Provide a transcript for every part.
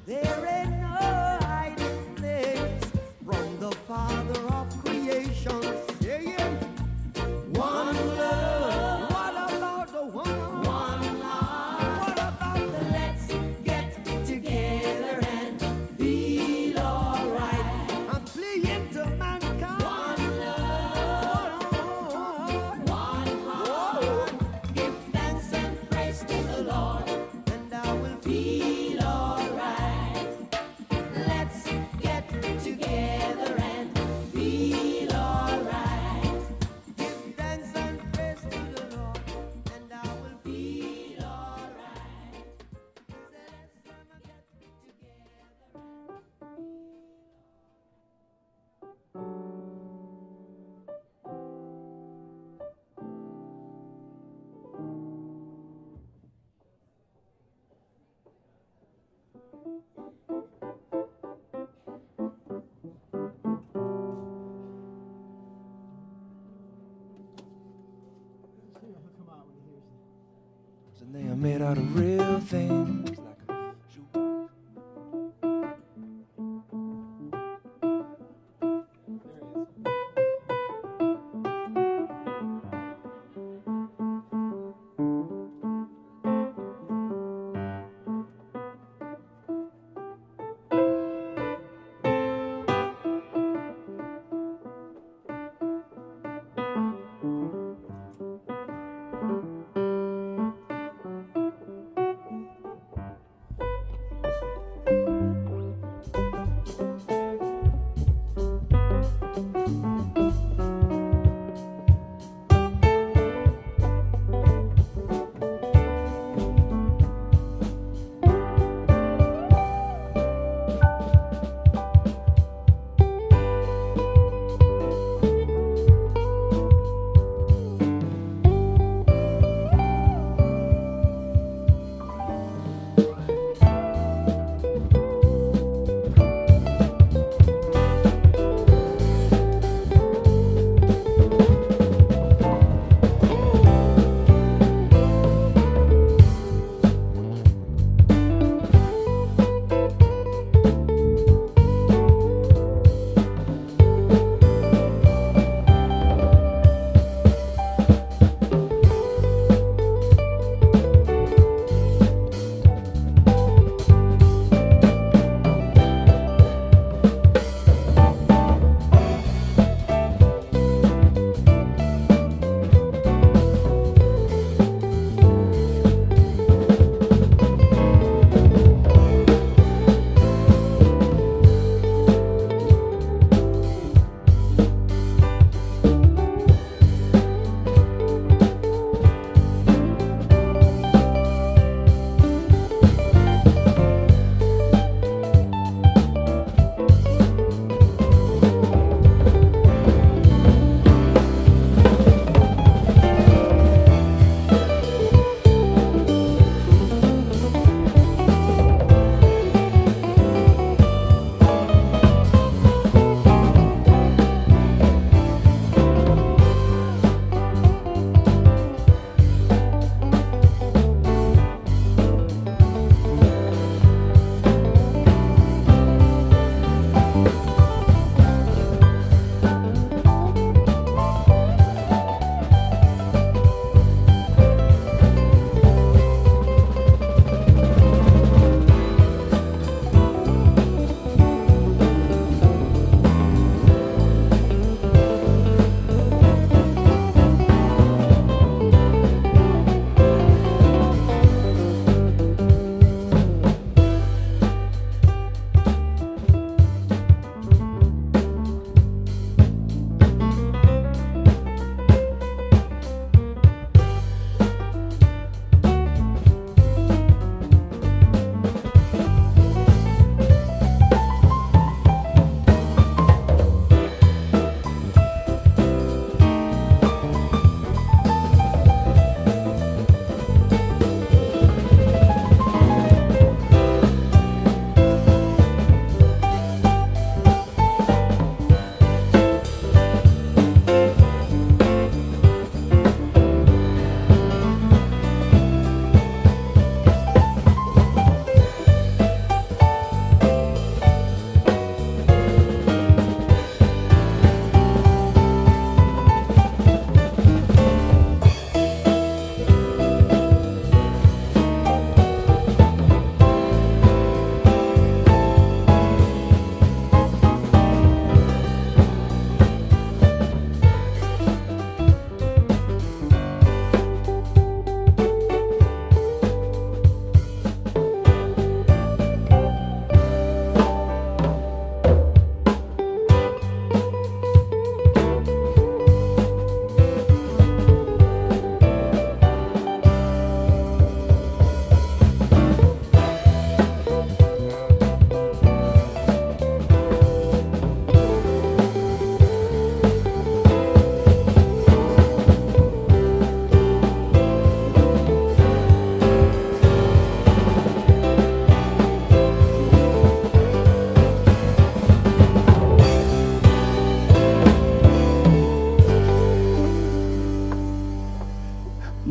There ain't no hiding place from the Father of creation. Yeah, yeah. One love. What about the one love? What about the let's get together and feel alright? I'm pleading to mankind. One love. One heart. Give thanks and praise to the Lord, and I will feel alright. Let's get together and feel alright. Give thanks and praise to the Lord, and I will feel alright. Let's get and they are made out of real things, like a shoebox.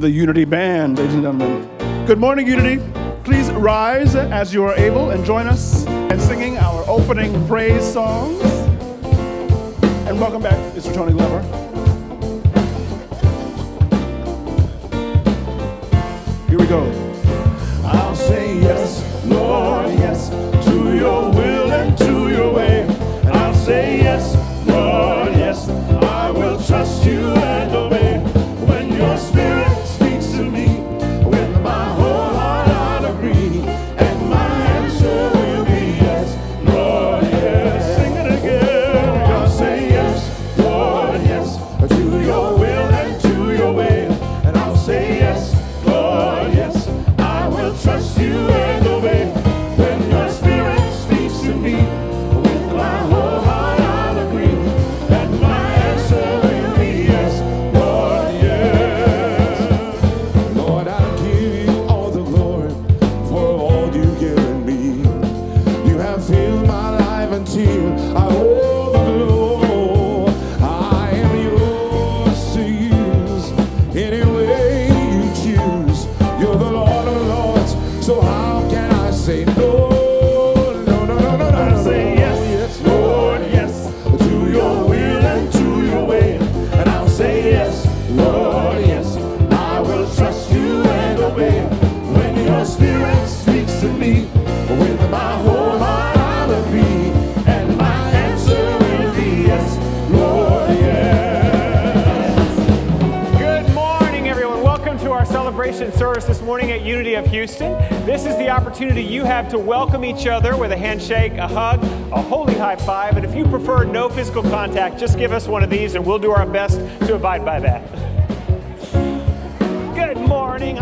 the Unity Band, ladies and gentlemen. Good morning, Unity. Please rise as you are able and join us in singing our opening praise songs. And welcome back, Mr. Tony Glover. Here we go. I'll say yes, Lord, yes, to your will and to your way. And I'll say yes, Lord, yes, I will trust you and obey. When your spirit speaks to me, with my whole heart I'll agree. And my answer will be yes, Lord, yes. Sing it again. I'll say yes, Lord, yes, to your will and to your way. And I'll say yes, Lord, yes, I will trust you and obey. When your spirit speaks to me, with my whole heart I'll agree. And my answer will be yes, Lord, yes. Lord, I'll give you all the glory for all you've given me. You have filled my life until I overflow. I am yours to use any way you choose. You're the Lord of Lords, so how can I say no? No, no, no, no, no. I'll say yes, yes, Lord, yes, to your will and to your way. And I'll say yes, Lord, yes, I will trust you and obey. When your spirit speaks to me, with my whole heart I'll agree. And my answer will be yes, Lord, yes. Good morning, everyone. Welcome to our celebration service this morning at Unity of Houston. This is the opportunity you have to welcome each other with a handshake, a hug, a holy high five, and if you prefer no physical contact, just give us one of these and we'll do our best to abide by that. Good morning.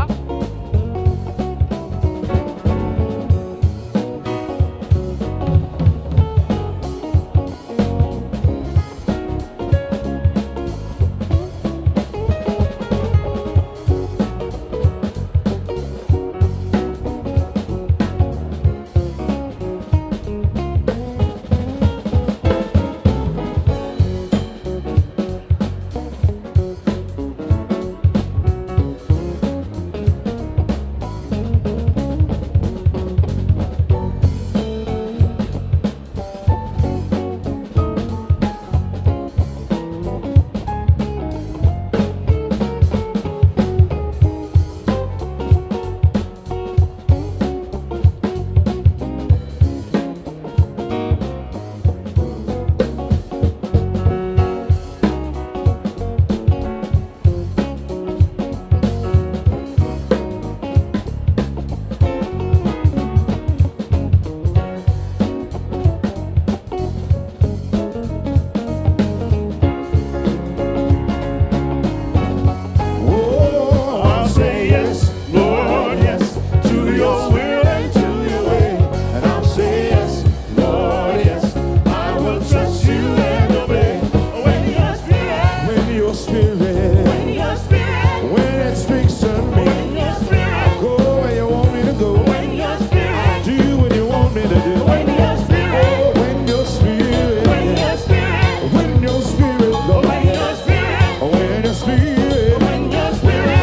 Oh, I'll say yes, Lord, yes, to your will and to your way. And I'll say yes, Lord, yes, I will trust you and obey. When your spirit, when your spirit, when your spirit, when it speaks to me, when your spirit, go where you want me to go. When your spirit, do what you want me to do. When your spirit, when your spirit, when your spirit, when your spirit, Lord, when your spirit, when your spirit.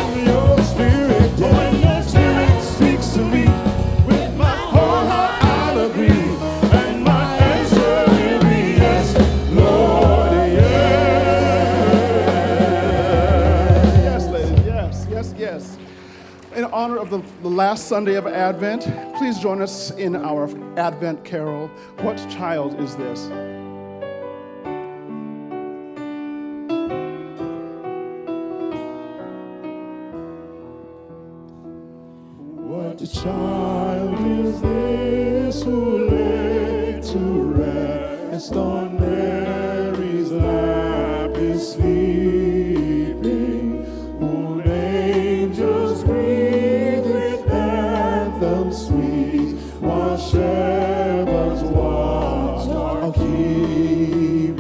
When your spirit speaks to me, with my whole heart I'll agree, and my answer will be yes, Lord, yes. Yes, ladies, yes, yes, yes. In honor of the last Sunday of Advent, please join us in our Advent carol, What Child Is This? What child is this who lay to rest on Mary's lap is sleeping, whom angels greet with anthems sweet, while shepherds watch are keeping?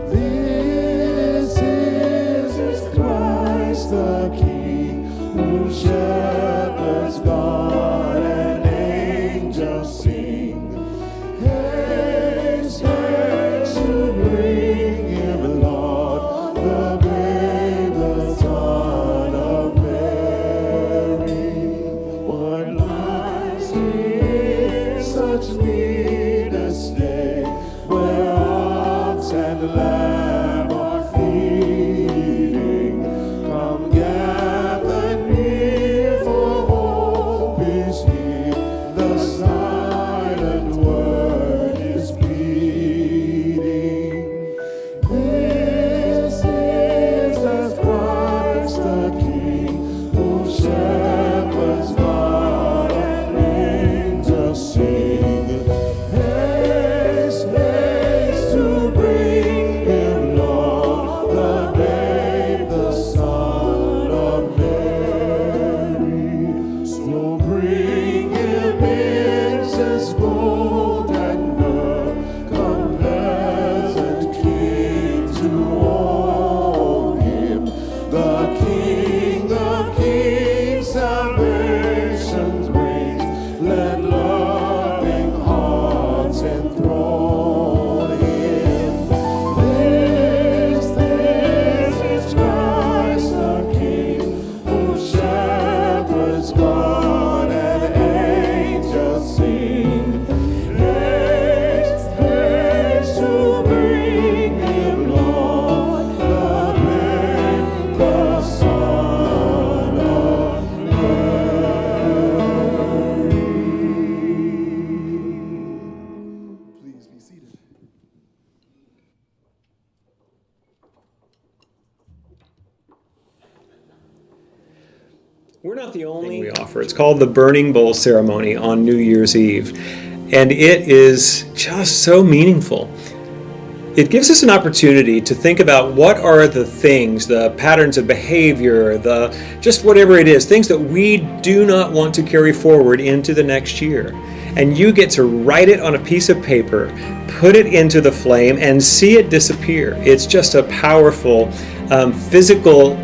This is Christ the King, whom shepherds guard and angels sing. Haste, haste to bring him, Lord, the babe, the Son of We're not the only thing we offer. It's called the Burning Bowl Ceremony on New Year's Eve, and it is just so meaningful. It gives us an opportunity to think about what are the things, the patterns of behavior, just whatever it is, things that we do not want to carry forward into the next year. And you get to write it on a piece of paper, put it into the flame, and see it disappear. It's just a powerful physical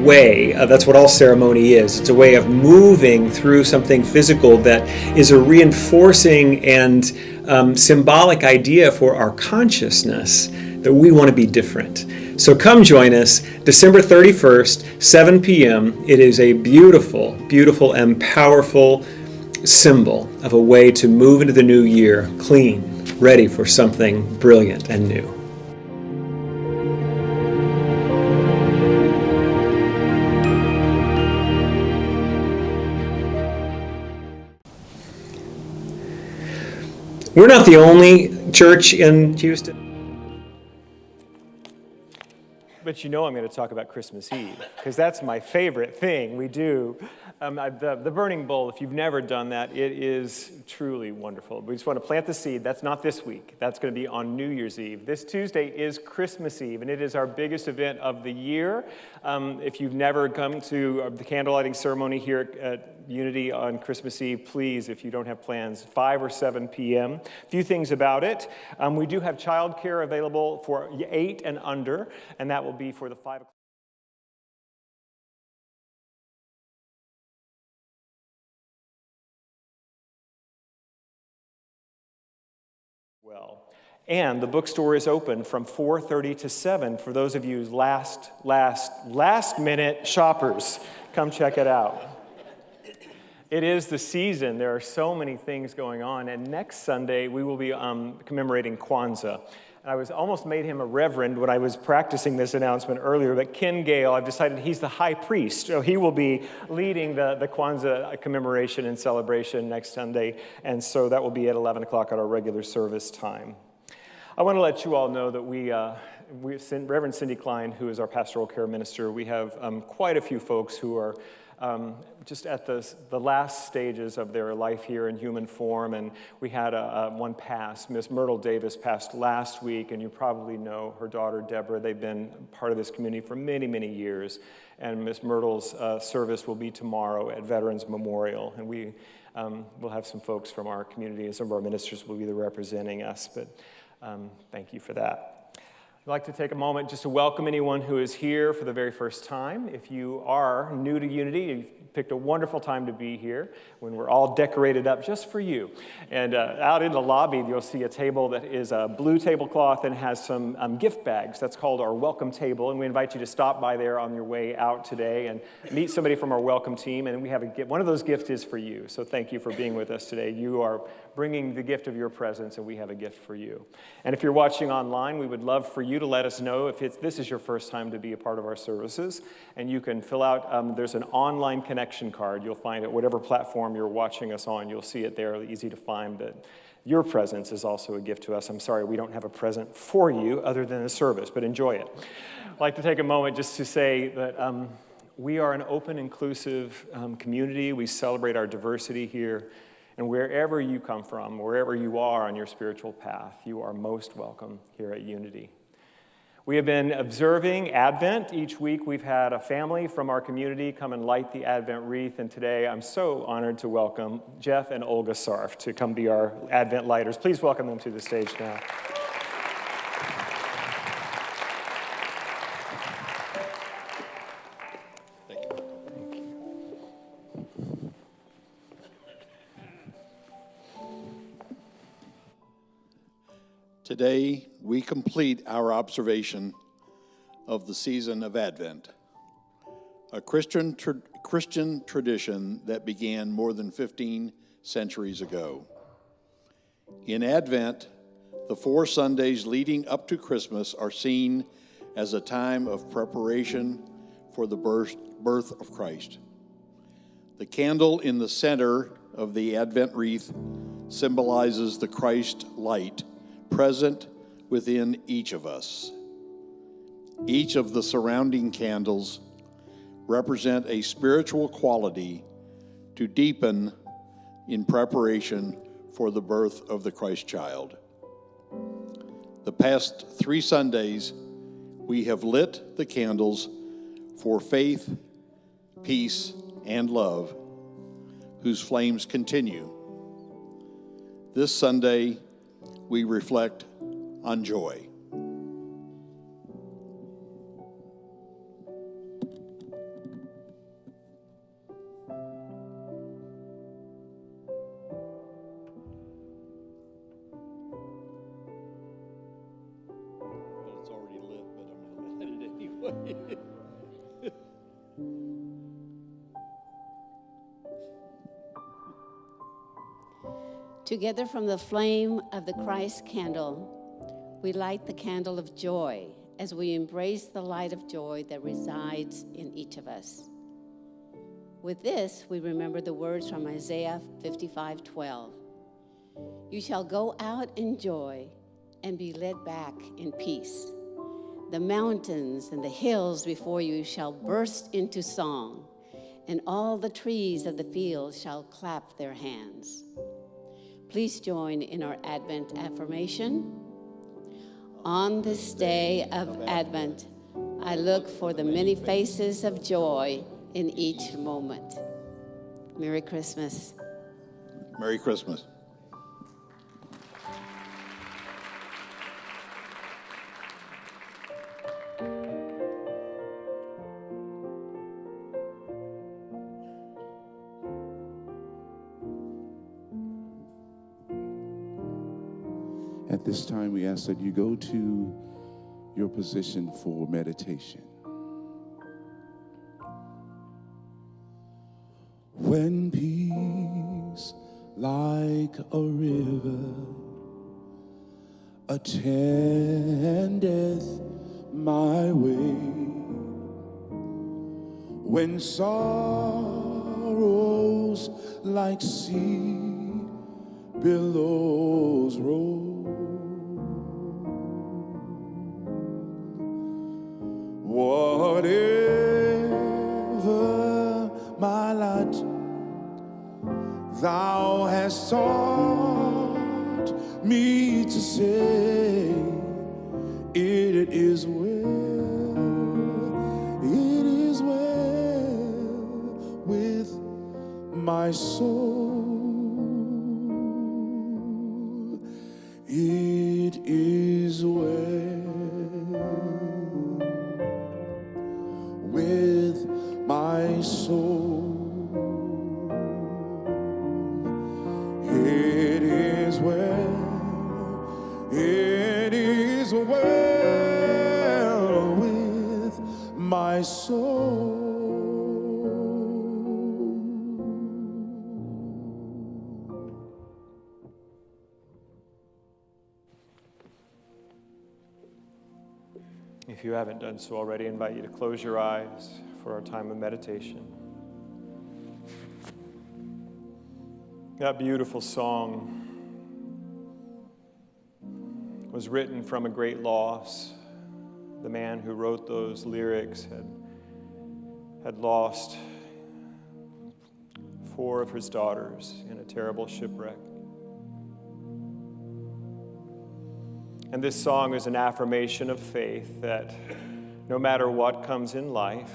way. That's what all ceremony is. It's a way of moving through something physical that is a reinforcing and symbolic idea for our consciousness that we want to be different. So come join us December 31st, 7 p.m. It is a beautiful, beautiful and powerful symbol of a way to move into the new year clean, ready for something brilliant and new. We're not the only church in Houston. But you know I'm going to talk about Christmas Eve, because that's my favorite thing we do. The Burning Bowl, if you've never done that, it is truly wonderful. We just want to plant the seed. That's not this week. That's going to be on New Year's Eve. This Tuesday is Christmas Eve, and it is our biggest event of the year. If you've never come to the candlelighting ceremony here at Unity on Christmas Eve, please, if you don't have plans, 5 or 7 p.m. A few things about it. We do have childcare available for 8 and under, and that will be for the 5 o'clock. Well, and the bookstore is open from 4:30 to 7 for those of you last minute shoppers. Come check it out. It is the season. There are so many things going on, and next Sunday we will be commemorating Kwanzaa. I was almost made him a reverend when I was practicing this announcement earlier, but Ken Gale, I've decided he's the high priest, so he will be leading the Kwanzaa commemoration and celebration next Sunday, and so that will be at 11 o'clock at our regular service time. I want to let you all know that Reverend Cindy Klein, who is our pastoral care minister, we have quite a few folks who are just at the last stages of their life here in human form, and we had one pass. Miss Myrtle Davis passed last week, and you probably know her daughter Deborah. They've been part of this community for many, many years, and Miss Myrtle's service will be tomorrow at Veterans Memorial, and we will have some folks from our community, and some of our ministers will be representing us, but thank you for that. I'd like to take a moment just to welcome anyone who is here for the very first time. If you are new to Unity, you've picked a wonderful time to be here when we're all decorated up just for you. And out in the lobby, you'll see a table that is a blue tablecloth and has some gift bags. That's called our welcome table, and we invite you to stop by there on your way out today and meet somebody from our welcome team. And we have a gift. One of those gifts is for you, so thank you for being with us today. You are bringing the gift of your presence, and we have a gift for you. And if you're watching online, we would love for you to let us know if this is your first time to be a part of our services, and you can fill out, there's an online connection card. You'll find it whatever platform you're watching us on. You'll see it there, easy to find, but your presence is also a gift to us. I'm sorry we don't have a present for you other than a service, but enjoy it. I'd like to take a moment just to say that we are an open, inclusive community. We celebrate our diversity here. And wherever you come from, wherever you are on your spiritual path, you are most welcome here at Unity. We have been observing Advent. Each week we've had a family from our community come and light the Advent wreath. And today I'm so honored to welcome Jeff and Olga Sarf to come be our Advent lighters. Please welcome them to the stage now. Today, we complete our observation of the season of Advent, a Christian tradition that began more than 15 centuries ago. In Advent, the 4 Sundays leading up to Christmas are seen as a time of preparation for the birth of Christ. The candle in the center of the Advent wreath symbolizes the Christ light present within each of us. Each of the surrounding candles represent a spiritual quality to deepen in preparation for the birth of the Christ child. The past 3 Sundays, we have lit the candles for faith, peace, and love, whose flames continue. This Sunday, we reflect on joy. It's already lit, but I'm going to light it anyway. Together from the flame of the Christ candle, we light the candle of joy as we embrace the light of joy that resides in each of us. With this, we remember the words from Isaiah 55:12. You shall go out in joy and be led back in peace. The mountains and the hills before you shall burst into song, and all the trees of the field shall clap their hands. Please join in our Advent affirmation. On this day of Advent, I look for the many faces of joy in each moment. Merry Christmas. Merry Christmas. At this time, we ask that you go to your position for meditation. When peace like a river attendeth my way, when sorrows like sea billows roll, whatever my lot, thou hast taught me to say, it is well with my soul. It is well with my soul. It is well, it is well with my soul. If you haven't done so already, I invite you to close your eyes for our time of meditation. That beautiful song was written from a great loss. The man who wrote those lyrics had lost 4 of his daughters in a terrible shipwreck. And this song is an affirmation of faith that no matter what comes in life,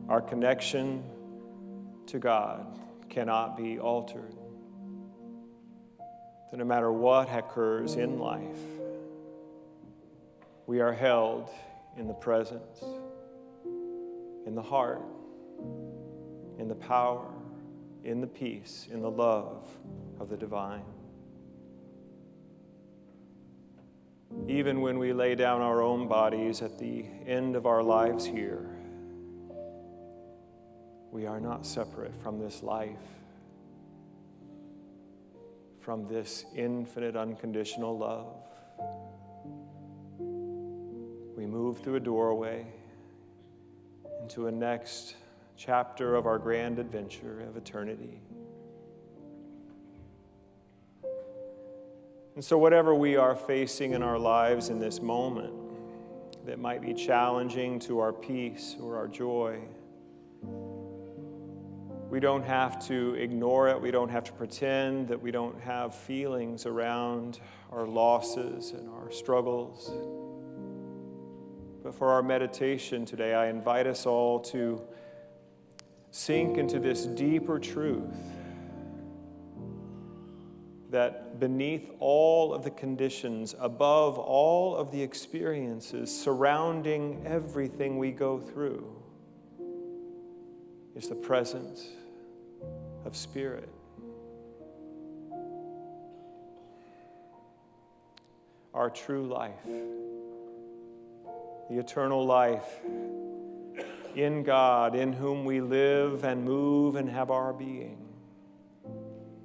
our connection to God cannot be altered. That no matter what occurs in life, we are held in the presence, in the heart, in the power, in the peace, in the love of the divine. Even when we lay down our own bodies at the end of our lives here, we are not separate from this life, from this infinite, unconditional love. We move through a doorway into a next chapter of our grand adventure of eternity. And so whatever we are facing in our lives in this moment that might be challenging to our peace or our joy, We don't have to ignore it. We don't have to pretend that we don't have feelings around our losses and our struggles. But for our meditation today, I invite us all to sink into this deeper truth that beneath all of the conditions, above all of the experiences surrounding everything we go through, is the presence of Spirit. Our true life, the eternal life in God, in whom we live and move and have our being,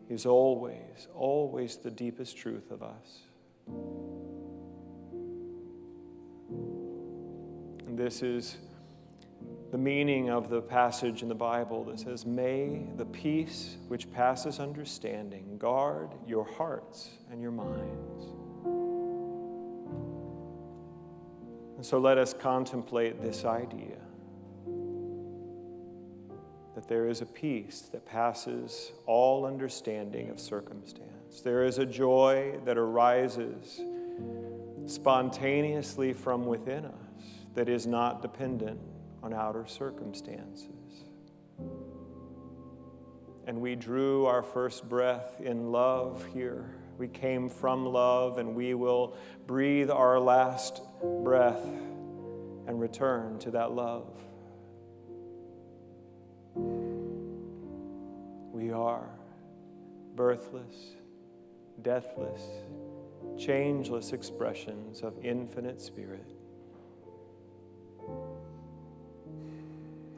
is always, always the deepest truth of us. And this is the meaning of the passage in the Bible that says, "May the peace which passes understanding guard your hearts and your minds." And so let us contemplate this idea that there is a peace that passes all understanding of circumstance. There is a joy that arises spontaneously from within us that is not dependent on outer circumstances. And we drew our first breath in love here. We came from love, and we will breathe our last breath and return to that love. We are birthless, deathless, changeless expressions of infinite Spirit.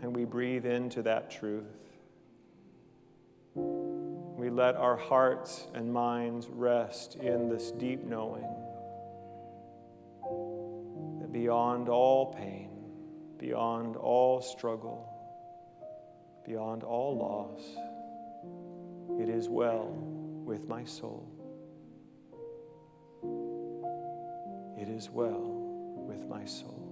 And we breathe into that truth. We let our hearts and minds rest in this deep knowing that beyond all pain, beyond all struggle, beyond all loss, it is well with my soul. It is well with my soul.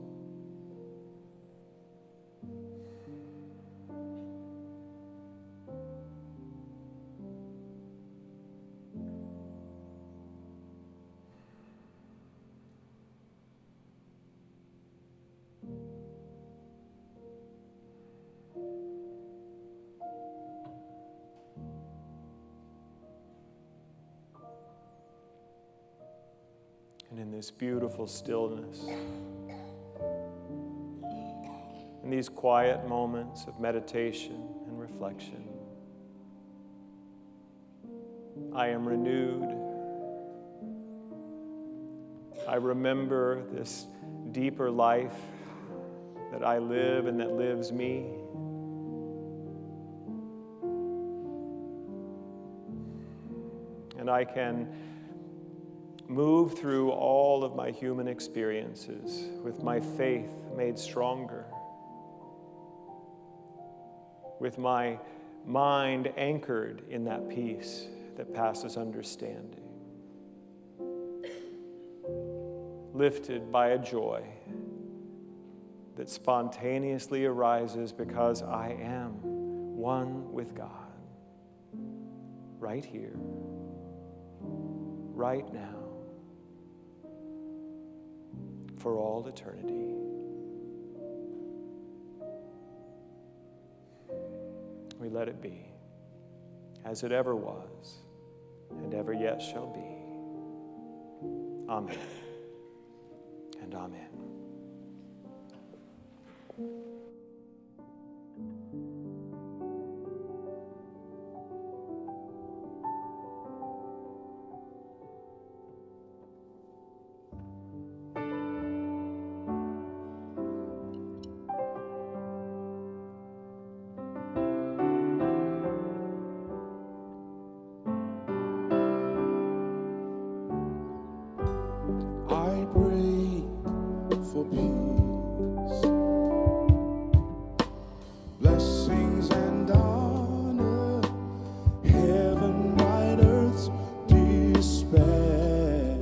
And in this beautiful stillness, in these quiet moments of meditation and reflection, I am renewed. I remember this deeper life that I live and that lives me. And I can move through all of my human experiences with my faith made stronger, with my mind anchored in that peace that passes understanding, lifted by a joy that spontaneously arises because I am one with God, right here, right now, for all eternity. We let it be, as it ever was, and ever yet shall be. Amen and amen. I pray for peace, blessings and honor, heaven, right, earth's despair.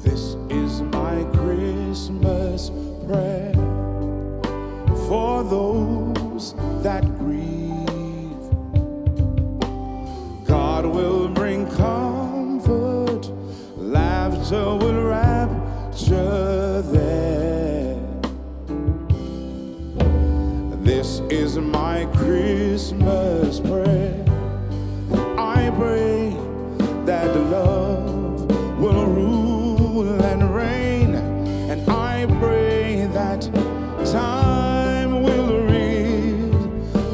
This is my Christmas prayer for those that love will rule and reign, and I pray that time will rid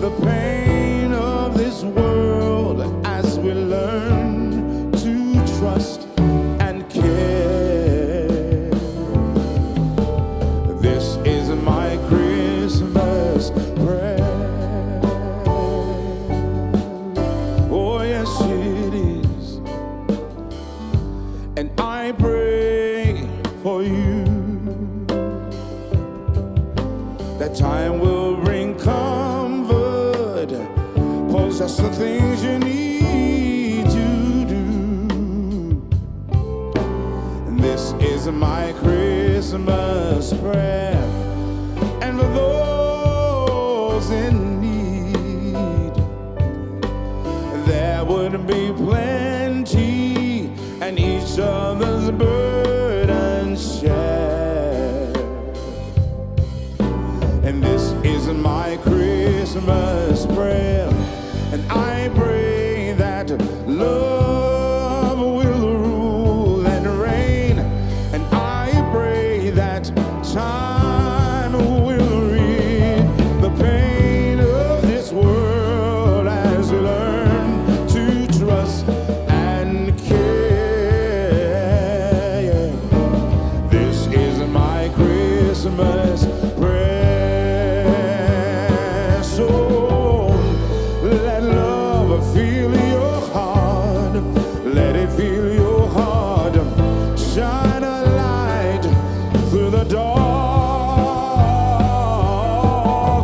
the pain of this world as we learn to trust and care. This is my Christmas prayer. Oh yes it is. And I pray for you that time will bring comfort, possess the things you need to do. And this is my Christmas prayer. And for those in need, there would be plenty, and each other's burdens share. And this is my Christmas prayer. And I pray that love will rule and reign. And I pray that time will rid the pain of this world as we learn to trust and care. Yeah. This is my Christmas prayer. So let love fill your heart. Let it fill your heart. Shine a light through the dark.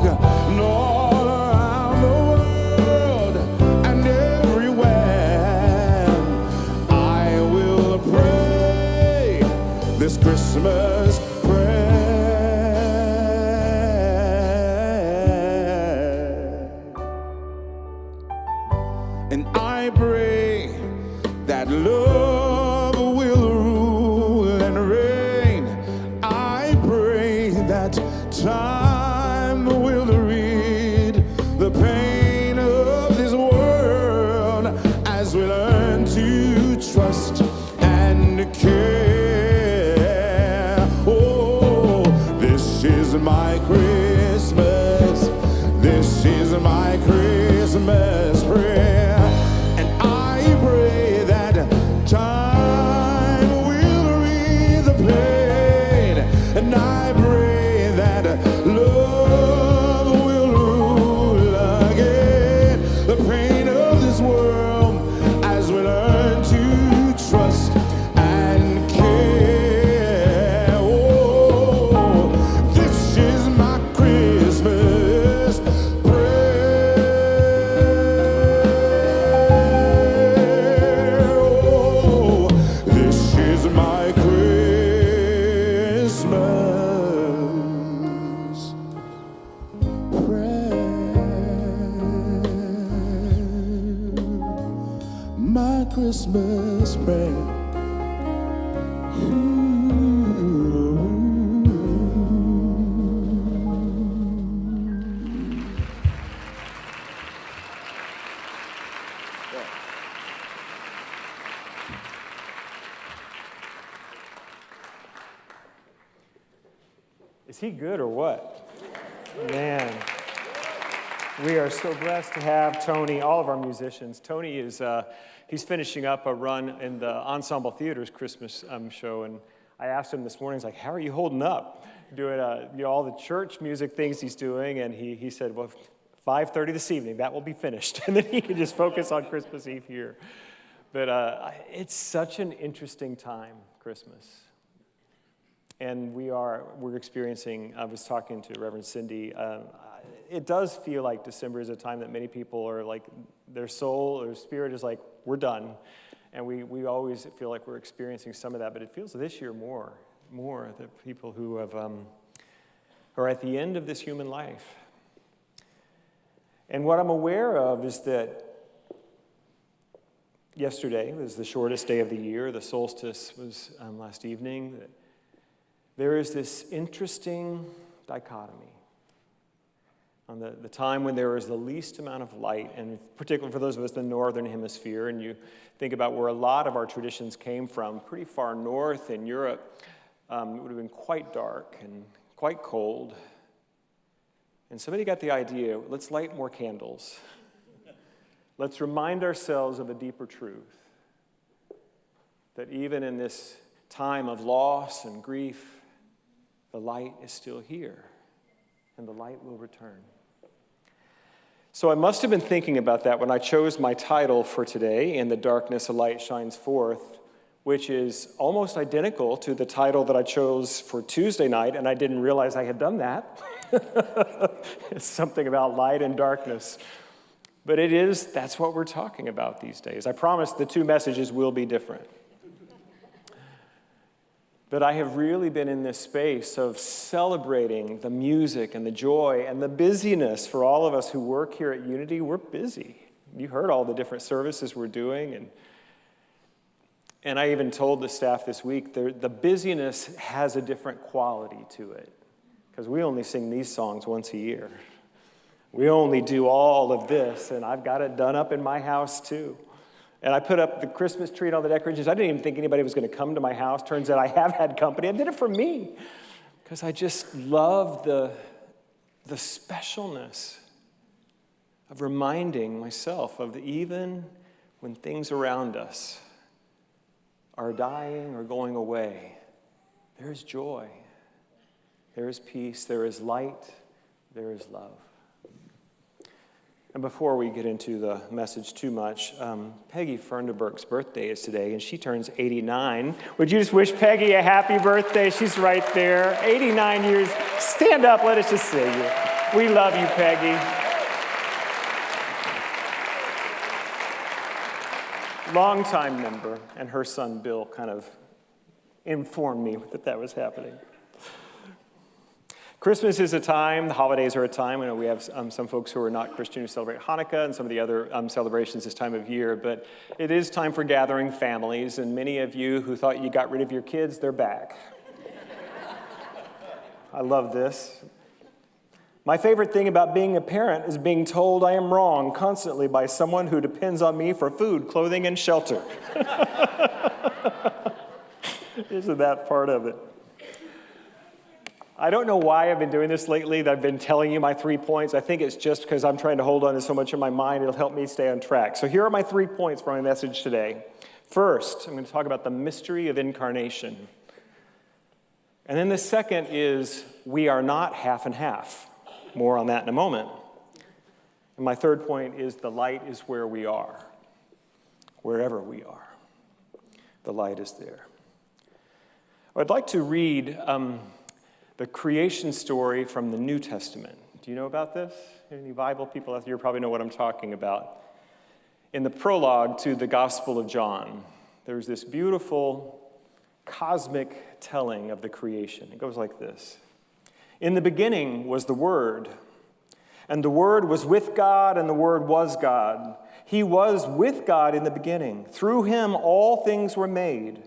And all around the world and everywhere, I will pray this Christmas prayer. And I pray that love will rule and reign. I pray that time will rid the pain of this world as we learn to trust and care. Oh, this is my Christmas. This is my Christmas prayer. And I pray that time will rid the pain. And I pray that love will rule again the pain of this world as we learn to trust and care. Oh, this is my Christmas prayer. Oh, this is my Christmas prayer. My Christmas prayer. Is he good or what? Man, we are so blessed to have Tony, all of our musicians. Tony is, he's finishing up a run in the Ensemble Theater's Christmas show, and I asked him this morning, he's like, how are you holding up? Doing all the church music things he's doing, and he said, well, 5:30 this evening, that will be finished, and then he can just focus on Christmas Eve here. But it's such an interesting time, Christmas. And we're experiencing, I was talking to Reverend Cindy, it does feel like December is a time that many people are like, their soul or spirit is like, we're done. And we always feel like we're experiencing some of that, but it feels this year more the people who have, are at the end of this human life. And what I'm aware of is that yesterday was the shortest day of the year. The solstice was last evening. There is this interesting dichotomy on the time when there was the least amount of light, and particularly for those of us in the northern hemisphere, and you think about where a lot of our traditions came from, pretty far north in Europe, it would have been quite dark and quite cold. And somebody got the idea, let's light more candles. Let's remind ourselves of a deeper truth, that even in this time of loss and grief, the light is still here, and the light will return. So I must have been thinking about that when I chose my title for today, In the Darkness a Light Shines Forth, which is almost identical to the title that I chose for Tuesday night, and I didn't realize I had done that. It's something about light and darkness. But that's what we're talking about these days. I promise the two messages will be different. But I have really been in this space of celebrating the music and the joy and the busyness for all of us who work here at Unity. We're busy. You heard all the different services we're doing. And I even told the staff this week, the busyness has a different quality to it. Because we only sing these songs once a year. We only do all of this, and I've got it done up in my house too. And I put up the Christmas tree and all the decorations. I didn't even think anybody was going to come to my house. Turns out I have had company. I did it for me because I just love the specialness of reminding myself of even when things around us are dying or going away, there is joy, there is peace, there is light, there is love. And before we get into the message too much, Peggy Ferndeberg's birthday is today, and she turns 89. Would you just wish Peggy a happy birthday? She's right there. 89 years. Stand up. Let us just say you. We love you, Peggy. Longtime member, and her son Bill kind of informed me that was happening. Christmas is a time, the holidays are a time. I know we have some folks who are not Christian who celebrate Hanukkah and some of the other celebrations this time of year, but it is time for gathering families, and many of you who thought you got rid of your kids, they're back. I love this. My favorite thing about being a parent is being told I am wrong constantly by someone who depends on me for food, clothing, and shelter. Isn't that part of it? I don't know why I've been doing this lately, that I've been telling you my 3 points. I think it's just because I'm trying to hold on to so much in my mind. It'll help me stay on track. So here are my 3 points for my message today. First, I'm going to talk about the mystery of incarnation. And then the second is we are not half and half. More on that in a moment. And my third point is the light is where we are. Wherever we are, the light is there. I'd like to read the creation story from the New Testament. Do you know about this? Any Bible people out there probably know what I'm talking about. In the prologue to the Gospel of John, there's this beautiful cosmic telling of the creation. It goes like this. In the beginning was the Word, and the Word was with God, and the Word was God. He was with God in the beginning. Through him all things were made.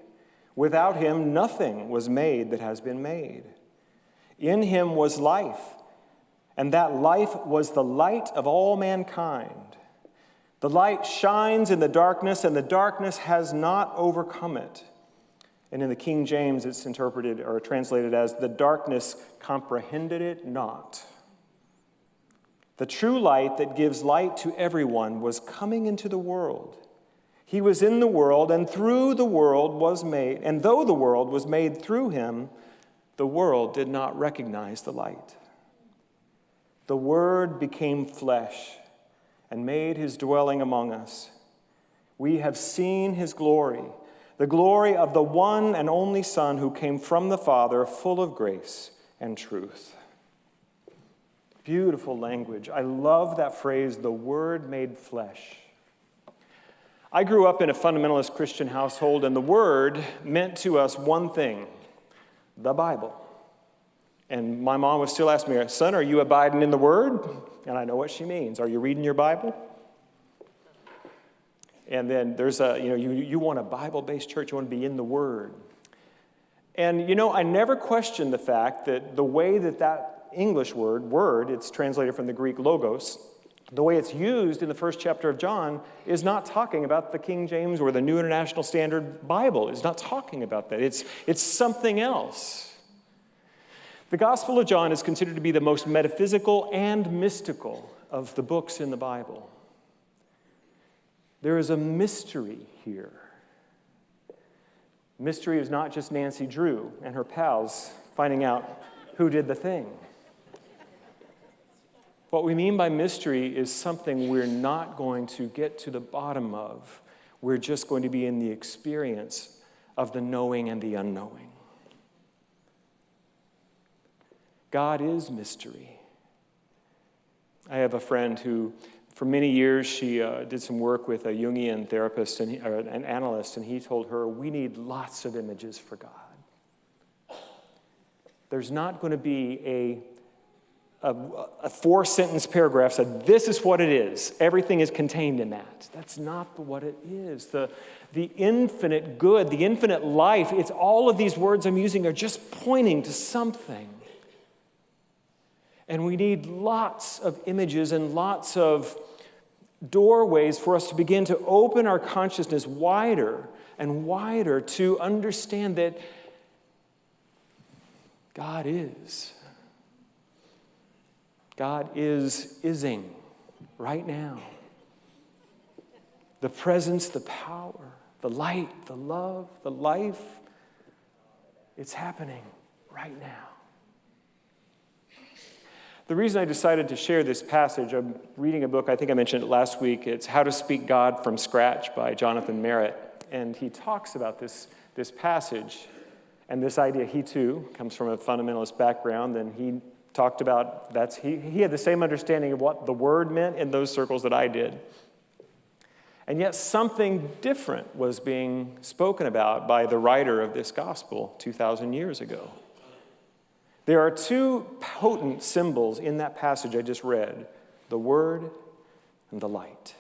Without him nothing was made that has been made. In him was life, and that life was the light of all mankind. The light shines in the darkness, and the darkness has not overcome it. And in the King James, it's interpreted or translated as, the darkness comprehended it not. The true light that gives light to everyone was coming into the world. He was in the world, and through the world was made, and though the world was made through him, the world did not recognize the light. The Word became flesh and made his dwelling among us. We have seen his glory, the glory of the one and only Son who came from the Father, full of grace and truth. Beautiful language. I love that phrase, the Word made flesh. I grew up in a fundamentalist Christian household, and the Word meant to us one thing, the Bible. And my mom would still ask me, son, are you abiding in the Word? And I know what she means. Are you reading your Bible? And then there's you want a Bible-based church, you want to be in the Word. And, I never questioned the fact that the way that English word, it's translated from the Greek logos. The way it's used in the first chapter of John is not talking about the King James or the New International Standard Bible. It's not talking about that. It's something else. The Gospel of John is considered to be the most metaphysical and mystical of the books in the Bible. There is a mystery here. Mystery is not just Nancy Drew and her pals finding out who did the thing. What we mean by mystery is something we're not going to get to the bottom of. We're just going to be in the experience of the knowing and the unknowing. God is mystery. I have a friend who, for many years, she did some work with a Jungian therapist and an analyst, and he told her, we need lots of images for God. There's not going to be a 4-sentence paragraph said, this is what it is. Everything is contained in that. That's not what it is. The infinite good, the infinite life, it's all of these words I'm using are just pointing to something. And we need lots of images and lots of doorways for us to begin to open our consciousness wider and wider to understand that God is. God is ising right now. The presence, the power, the light, the love, the life, it's happening right now. The reason I decided to share this passage, I'm reading a book, I think I mentioned it last week. It's How to Speak God from Scratch by Jonathan Merritt. And he talks about this passage and this idea. He too comes from a fundamentalist background, and he talked about he had the same understanding of what the word meant in those circles that I did. And yet something different was being spoken about by the writer of this gospel 2,000 years ago. There are two potent symbols in that passage I just read, the word and the light.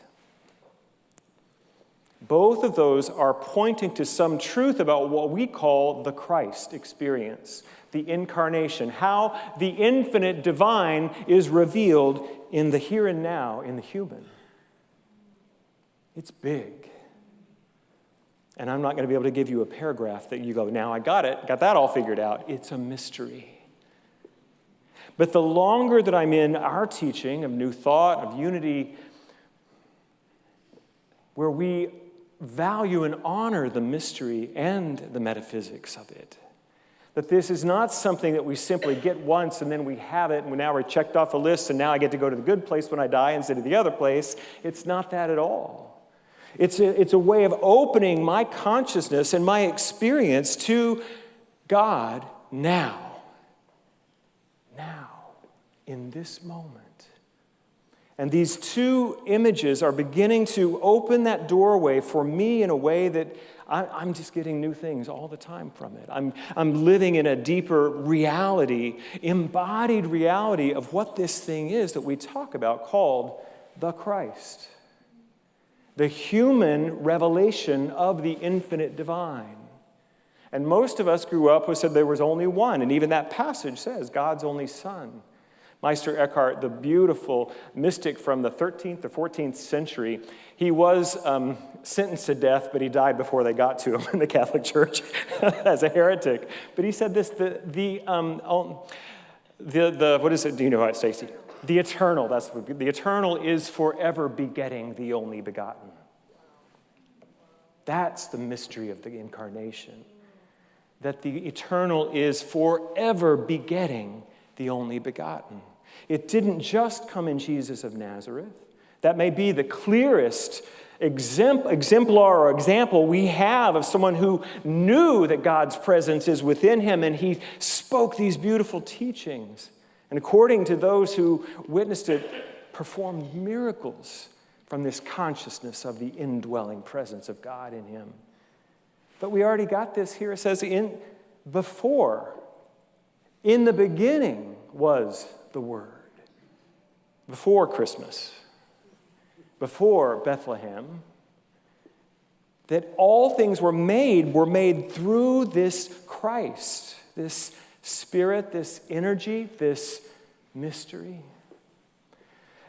Both of those are pointing to some truth about what we call the Christ experience, the incarnation, how the infinite divine is revealed in the here and now, in the human. It's big. And I'm not going to be able to give you a paragraph that you go, now I got that all figured out. It's a mystery. But the longer that I'm in our teaching of New Thought, of unity, where we value and honor the mystery and the metaphysics of it, that this is not something that we simply get once and then we have it and now we're checked off the list and now I get to go to the good place when I die instead of the other place. It's not that at all. It's a way of opening my consciousness and my experience to God now. Now, in this moment. And these two images are beginning to open that doorway for me in a way that I'm just getting new things all the time from it. I'm living in a deeper reality, embodied reality of what this thing is that we talk about called the Christ. The human revelation of the infinite divine. And most of us grew up who said there was only one, and even that passage says God's only Son. Meister Eckhart, the beautiful mystic from the 13th or 14th century, he was sentenced to death, but he died before they got to him in the Catholic Church as a heretic. But he said this, what is it? Do you know how it, Stacy? The eternal, the eternal is forever begetting the only begotten. That's the mystery of the incarnation. That the eternal is forever begetting the only begotten. It didn't just come in Jesus of Nazareth. That may be the clearest exemplar or example we have of someone who knew that God's presence is within him, and he spoke these beautiful teachings. And according to those who witnessed it, performed miracles from this consciousness of the indwelling presence of God in him. But we already got this here. It says, in the beginning was the Word. Before Christmas, before Bethlehem, that all things were made through this Christ, this Spirit, this energy, this Mystery.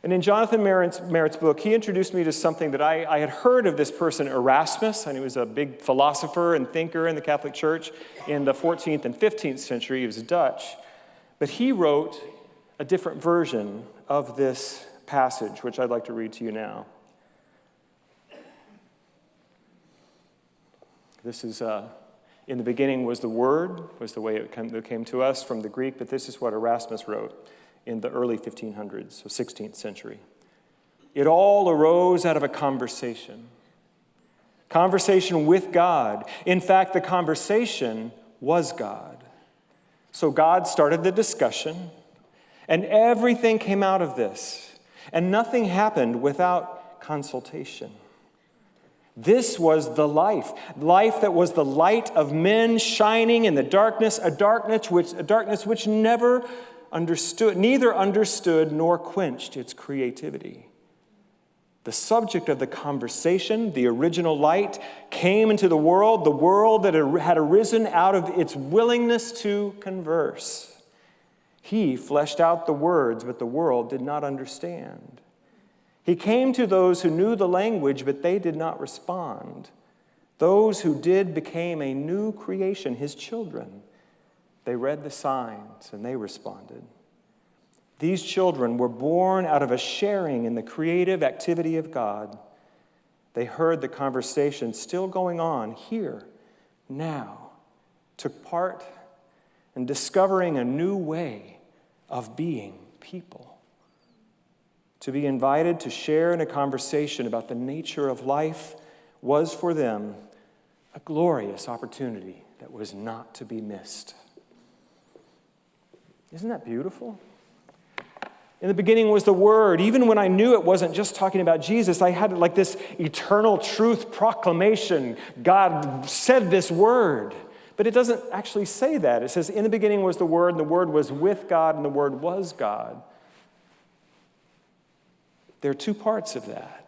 And in Jonathan Merritt's book, he introduced me to something that I had heard of this person, Erasmus, and he was a big philosopher and thinker in the Catholic Church in the 14th and 15th century. He was Dutch. But he wrote a different version of this passage, which I'd like to read to you now. This is, in the beginning was the Word, was the way it came to us from the Greek, but this is what Erasmus wrote in the early 1500s, so 16th century. It all arose out of a conversation with God. In fact, the conversation was God. So God started the discussion, and everything came out of this, and nothing happened without consultation. This was the life that was the light of men shining in the darkness, a darkness which neither understood nor quenched its creativity. The subject of the conversation, the original light, came into the world that had arisen out of its willingness to converse. He fleshed out the words, but the world did not understand. He came to those who knew the language, but they did not respond. Those who did became a new creation, his children. They read the signs, and they responded. These children were born out of a sharing in the creative activity of God. They heard the conversation still going on here, now, took part in discovering a new way of being people. To be invited to share in a conversation about the nature of life was for them a glorious opportunity that was not to be missed. Isn't that beautiful? In the beginning was the Word. Even when I knew it wasn't just talking about Jesus, I had like this eternal truth proclamation. God said this word. But it doesn't actually say that. It says, in the beginning was the Word, and the Word was with God, and the Word was God. There are two parts of that.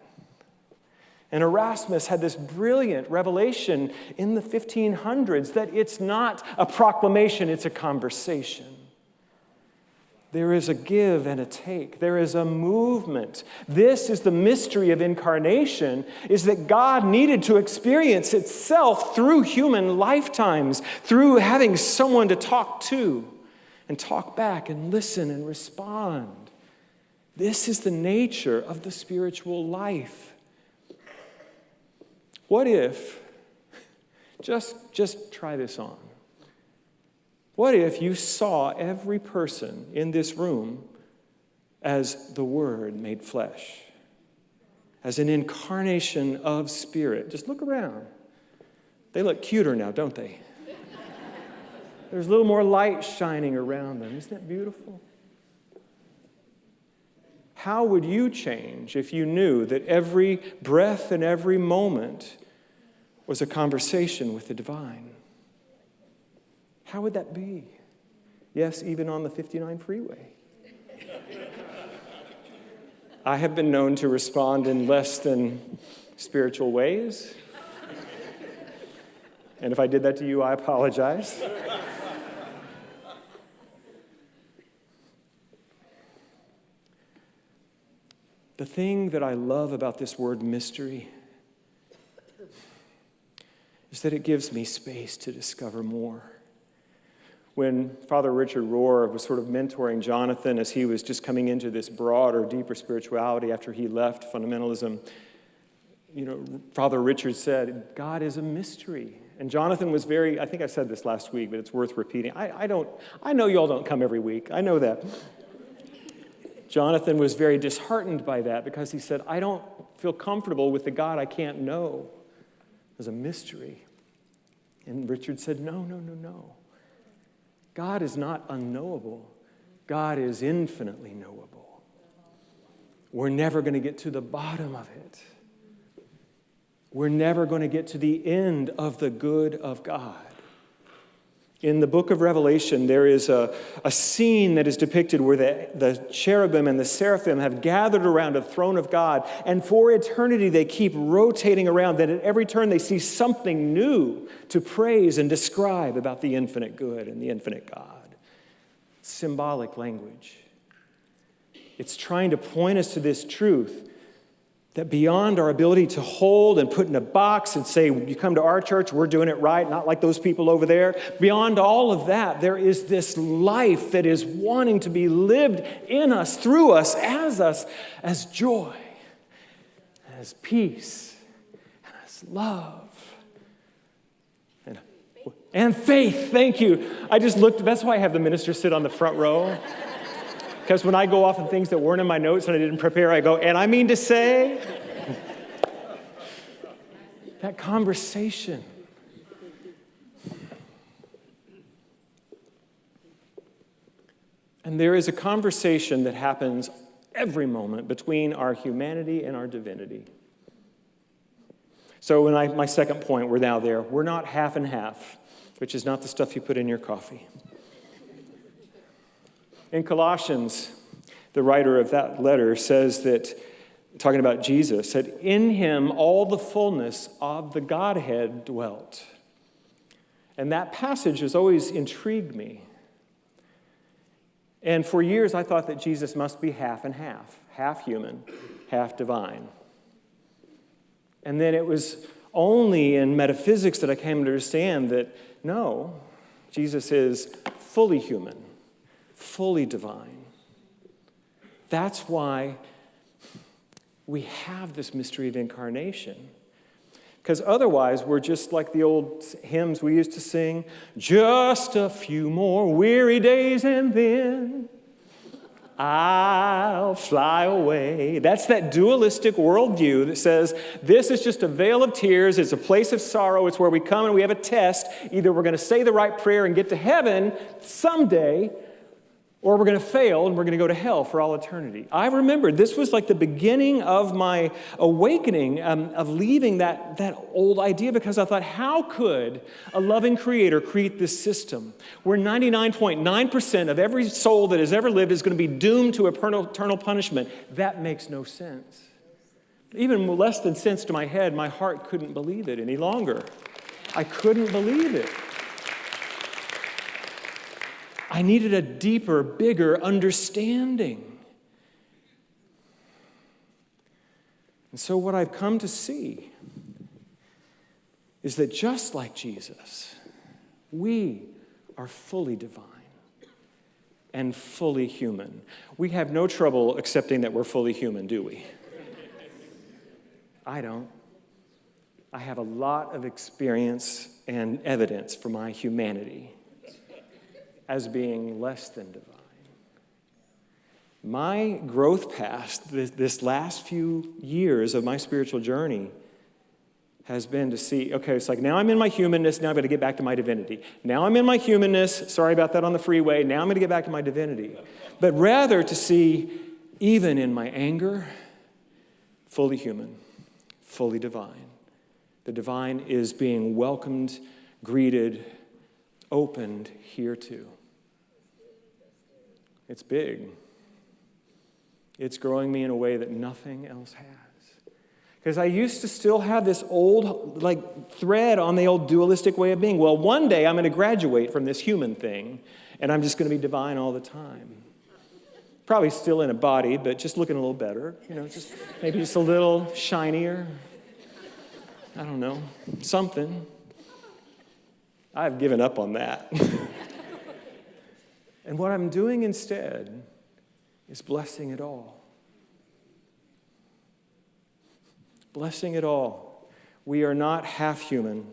And Erasmus had this brilliant revelation in the 1500s that it's not a proclamation, it's a conversation. There is a give and a take. There is a movement. This is the mystery of incarnation, is that God needed to experience itself through human lifetimes, through having someone to talk to and talk back and listen and respond. This is the nature of the spiritual life. What if, just try this on. What if you saw every person in this room as the Word made flesh, as an incarnation of spirit? Just look around. They look cuter now, don't they? There's a little more light shining around them. Isn't that beautiful? How would you change if you knew that every breath and every moment was a conversation with the divine? How would that be? Yes, even on the 59 freeway. I have been known to respond in less than spiritual ways. And if I did that to you, I apologize. The thing that I love about this word mystery is that it gives me space to discover more. When Father Richard Rohr was sort of mentoring Jonathan as he was just coming into this broader, deeper spirituality after he left fundamentalism, Father Richard said, God is a mystery. And Jonathan was I think I said this last week, but it's worth repeating. I know y'all don't come every week. I know that. Jonathan was very disheartened by that because he said, I don't feel comfortable with the God I can't know. There's a mystery. And Richard said, no. God is not unknowable. God is infinitely knowable. We're never going to get to the bottom of it. We're never going to get to the end of the good of God. In the book of Revelation, there is a scene that is depicted where the cherubim and the seraphim have gathered around a throne of God, and for eternity they keep rotating around, that at every turn they see something new to praise and describe about the infinite good and the infinite God. Symbolic language. It's trying to point us to this truth that beyond our ability to hold and put in a box and say, you come to our church, we're doing it right, not like those people over there. Beyond all of that, there is this life that is wanting to be lived in us, through us, as joy, as peace, as love. And faith, thank you. I just looked, that's why I have the minister sit on the front row. Because when I go off on things that weren't in my notes and I didn't prepare, I go, and I mean to say, that conversation. And there is a conversation that happens every moment between our humanity and our divinity. So when my second point, we're now there. We're not half and half, which is not the stuff you put in your coffee. In Colossians, the writer of that letter says that, talking about Jesus, said, in him all the fullness of the Godhead dwelt. And that passage has always intrigued me. And for years I thought that Jesus must be half and half human, half divine. And then it was only in metaphysics that I came to understand that, no, Jesus is fully human, fully divine. That's why we have this mystery of incarnation. Because otherwise, we're just like the old hymns we used to sing, just a few more weary days and then I'll fly away. That's that dualistic worldview that says this is just a vale of tears, it's a place of sorrow, it's where we come and we have a test. Either we're going to say the right prayer and get to heaven someday, or we're going to fail and we're going to go to hell for all eternity. I remember this was like the beginning of my awakening of leaving that old idea, because I thought, how could a loving creator create this system where 99.9% of every soul that has ever lived is going to be doomed to eternal punishment? That makes no sense. Even less than sense to my head, my heart couldn't believe it any longer. I couldn't believe it. I needed a deeper, bigger understanding. And so what I've come to see is that just like Jesus, we are fully divine and fully human. We have no trouble accepting that we're fully human, do we? I don't. I have a lot of experience and evidence for my humanity as being less than divine. My growth past this last few years of my spiritual journey has been to see, okay, it's like now I'm in my humanness, now I've got to get back to my divinity. Now I'm in my humanness, sorry about that on the freeway, now I'm going to get back to my divinity. But rather to see, even in my anger, fully human, fully divine. The divine is being welcomed, greeted, opened here too. It's big. It's growing me in a way that nothing else has. Because I used to still have this old thread on the old dualistic way of being. Well, one day I'm going to graduate from this human thing, and I'm just going to be divine all the time. Probably still in a body, but just looking a little better. Just maybe just a little shinier. I don't know, something. I've given up on that. And what I'm doing instead is blessing it all. Blessing it all. We are not half human,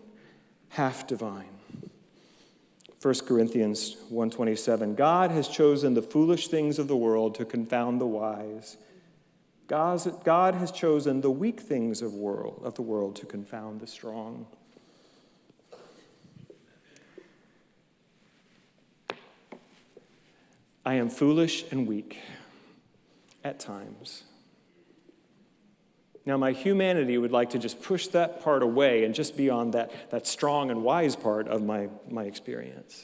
half divine. 1 Corinthians 1:27, God has chosen the foolish things of the world to confound the wise. God has chosen the weak things of the world to confound the strong. I am foolish and weak at times. Now, my humanity would like to just push that part away and just be on that strong and wise part of my experience.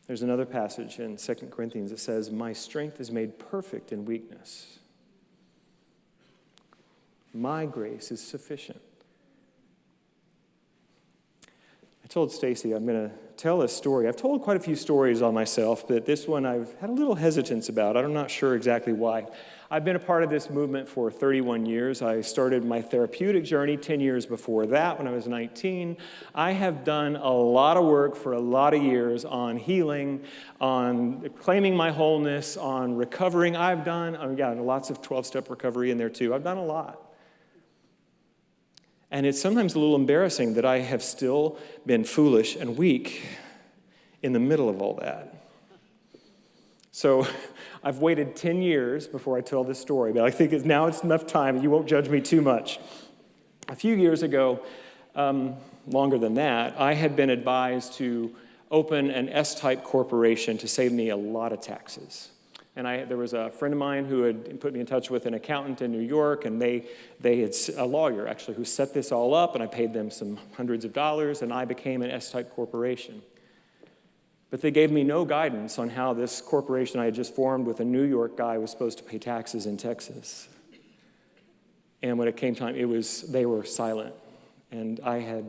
There's another passage in 2 Corinthians that says, my strength is made perfect in weakness. My grace is sufficient. told Stacy I'm going to tell a story. I've told quite a few stories on myself, but this one I've had a little hesitance about. I'm not sure exactly why. I've been a part of this movement for 31 years. I started my therapeutic journey 10 years before that when I was 19. I have done a lot of work for a lot of years on healing, on claiming my wholeness, on recovering. I've done lots of 12-step recovery in there too. I've done a lot. And it's sometimes a little embarrassing that I have still been foolish and weak in the middle of all that. So I've waited 10 years before I tell this story, but I think now it's enough time. You won't judge me too much. A few years ago, longer than that, I had been advised to open an S-type corporation to save me a lot of taxes. And there was a friend of mine who had put me in touch with an accountant in New York, and they had a lawyer, actually, who set this all up, and I paid them some hundreds of dollars, and I became an S-type corporation. But they gave me no guidance on how this corporation I had just formed with a New York guy was supposed to pay taxes in Texas. And when it came time, they were silent. And I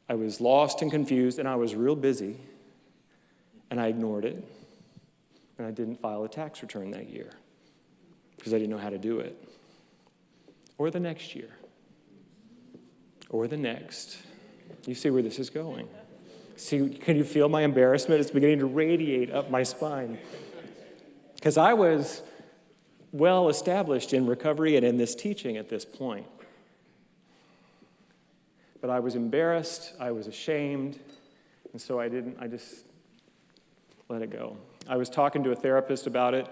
was lost and confused, and I was real busy, and I ignored it. And I didn't file a tax return that year because I didn't know how to do it. Or the next year. Or the next. You see where this is going. See, can you feel my embarrassment? It's beginning to radiate up my spine. Because I was well established in recovery and in this teaching at this point. But I was embarrassed, I was ashamed, and so I just let it go. I was talking to a therapist about it,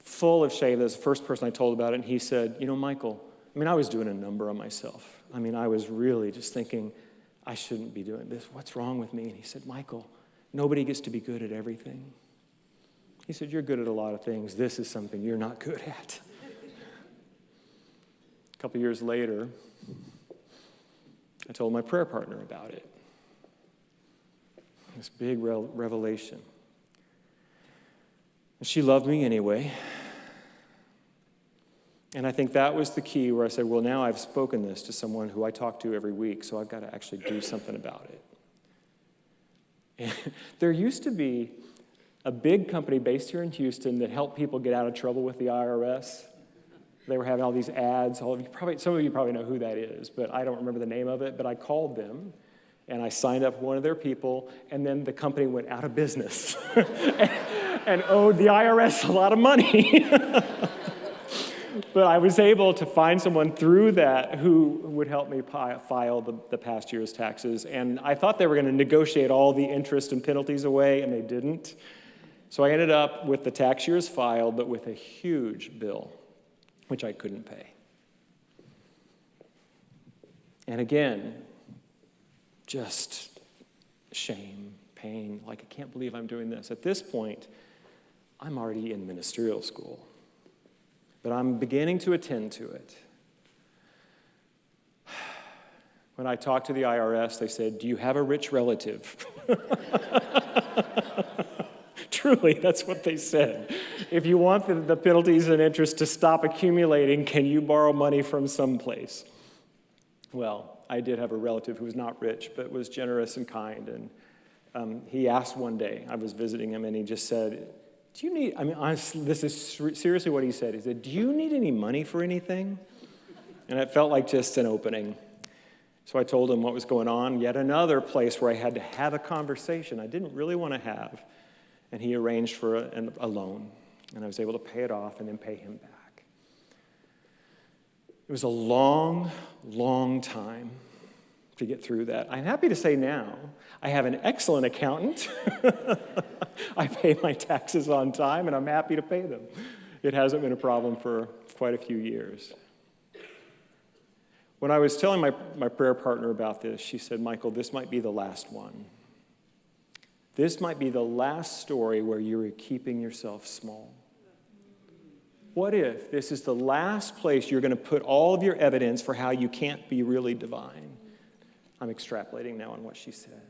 full of shame. That was the first person I told about it, and he said, you know, Michael, I was doing a number on myself. I was really just thinking, I shouldn't be doing this. What's wrong with me? And he said, Michael, nobody gets to be good at everything. He said, you're good at a lot of things. This is something you're not good at. A couple years later, I told my prayer partner about it. This big revelation. And she loved me anyway. And I think that was the key where I said, well, now I've spoken this to someone who I talk to every week, so I've got to actually do something about it. And there used to be a big company based here in Houston that helped people get out of trouble with the IRS. They were having all these ads. Some of you probably know who that is, but I don't remember the name of it. But I called them, and I signed up one of their people, and then the company went out of business and owed the IRS a lot of money. But I was able to find someone through that who would help me file the past year's taxes. And I thought they were going to negotiate all the interest and penalties away, and they didn't. So I ended up with the tax years filed, but with a huge bill, which I couldn't pay. And again, just shame, pain, like I can't believe I'm doing this. At this point, I'm already in ministerial school, but I'm beginning to attend to it. When I talked to the IRS, they said, do you have a rich relative? Truly, that's what they said. If you want the penalties and interest to stop accumulating, can you borrow money from someplace? Well, I did have a relative who was not rich, but was generous and kind. And he asked one day, I was visiting him, and he just said, do you need, honestly, this is seriously what he said. He said, do you need any money for anything? And it felt like just an opening. So I told him what was going on, yet another place where I had to have a conversation I didn't really want to have. And he arranged for a loan, and I was able to pay it off and then pay him back. It was a long, long time to get through that. I'm happy to say now, I have an excellent accountant. I pay my taxes on time, and I'm happy to pay them. It hasn't been a problem for quite a few years. When I was telling my prayer partner about this, she said, Michael, this might be the last one. This might be the last story where you're keeping yourself small. What if this is the last place you're going to put all of your evidence for how you can't be really divine? I'm extrapolating now on what she said.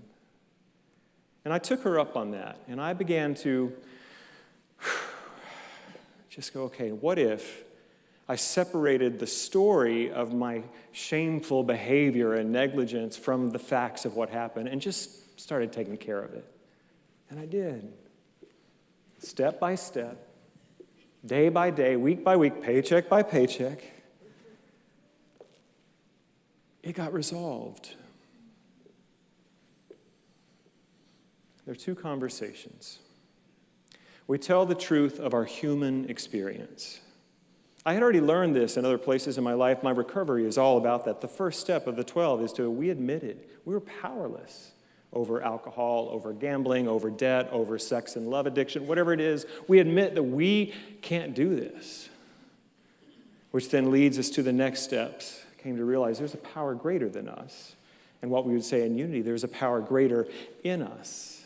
And I took her up on that, and I began to just go, okay, what if I separated the story of my shameful behavior and negligence from the facts of what happened and just started taking care of it. And I did. Step by step, day by day, week by week, paycheck by paycheck. It got resolved. There are two conversations. We tell the truth of our human experience. I had already learned this in other places in my life. My recovery is all about that. The first step of the 12 is we admitted we were powerless over alcohol, over gambling, over debt, over sex and love addiction, whatever it is. We admit that we can't do this, which then leads us to the next steps. I came to realize there's a power greater than us. And what we would say in unity, there's a power greater in us.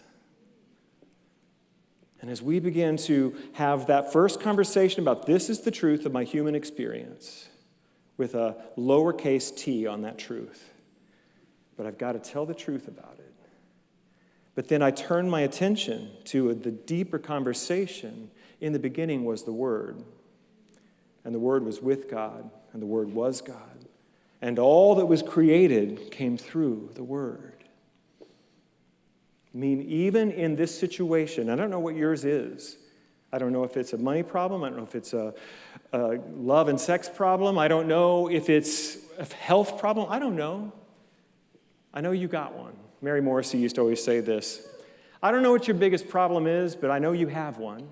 And as we begin to have that first conversation about this is the truth of my human experience, with a lowercase t on that truth, but I've got to tell the truth about it. But then I turn my attention to the deeper conversation. In the beginning was the Word, and the Word was with God, and the Word was God. And all that was created came through the Word. I mean, even in this situation, I don't know what yours is. I don't know if it's a money problem. I don't know if it's a love and sex problem. I don't know if it's a health problem. I don't know. I know you got one. Mary Morrissey used to always say this. I don't know what your biggest problem is, but I know you have one.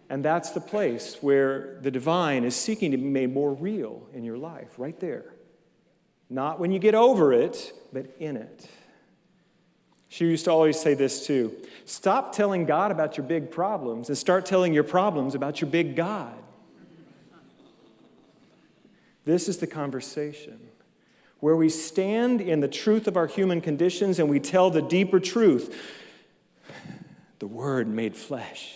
And that's the place where the divine is seeking to be made more real in your life, right there. Not when you get over it, but in it. She used to always say this too. Stop telling God about your big problems and start telling your problems about your big God. This is the conversation where we stand in the truth of our human conditions and we tell the deeper truth. The Word made flesh.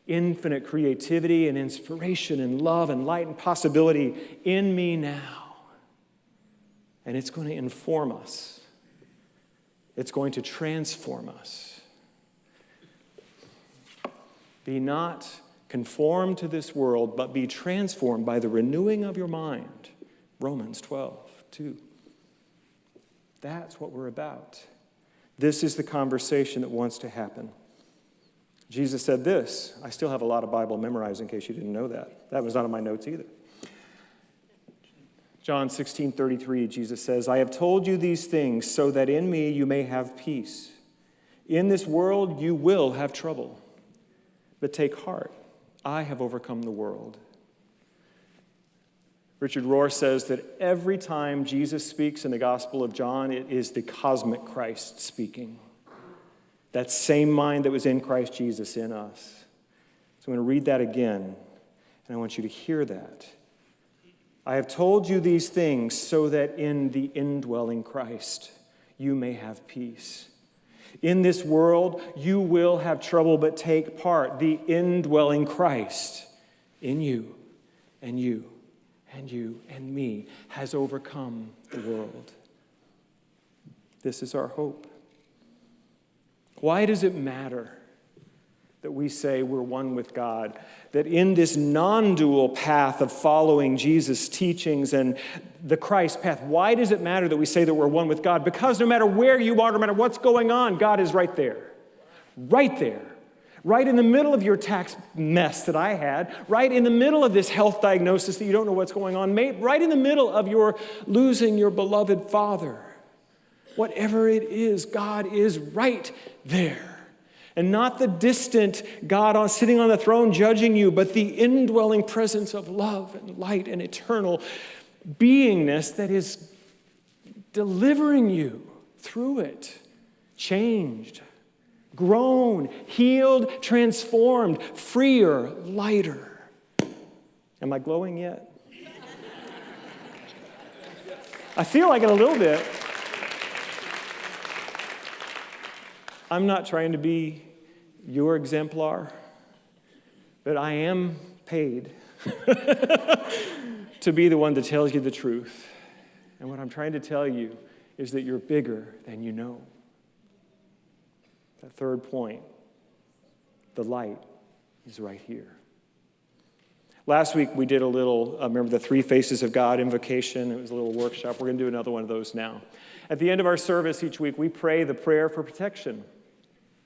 Infinite creativity and inspiration and love and light and possibility in me now. And it's going to inform us. It's going to transform us. Be not conformed to this world, but be transformed by the renewing of your mind. Romans 12:2. That's what we're about. This is the conversation that wants to happen. Jesus said this. I still have a lot of Bible memorized in case you didn't know that. That was not on my notes either. John 16:33, Jesus says, I have told you these things so that in me you may have peace. In this world you will have trouble, but take heart. I have overcome the world. Richard Rohr says that every time Jesus speaks in the Gospel of John, it is the cosmic Christ speaking. That same mind that was in Christ Jesus in us. So I'm going to read that again, and I want you to hear that. I have told you these things so that in the indwelling Christ you may have peace. In this world you will have trouble, but take part. The indwelling Christ in you and you and you and me has overcome the world. This is our hope. Why does it matter that we say we're one with God? That in this non-dual path of following Jesus' teachings and the Christ path, why does it matter that we say that we're one with God? Because no matter where you are, no matter what's going on, God is right there. Right there. Right in the middle of your tax mess that I had, right in the middle of this health diagnosis that you don't know what's going on, right in the middle of your losing your beloved father. Whatever it is, God is right there. And not the distant God sitting on the throne judging you, but the indwelling presence of love and light and eternal beingness that is delivering you through it, changed, grown, healed, transformed, freer, lighter. Am I glowing yet? I feel like it a little bit. I'm not trying to be your exemplar, but I am paid to be the one that tells you the truth. And what I'm trying to tell you is that you're bigger than you know. That third point, the light is right here. Last week we did a little, remember the 3 Faces of God invocation? It was a little workshop. We're going to do another one of those now. At the end of our service each week, we pray the prayer for protection.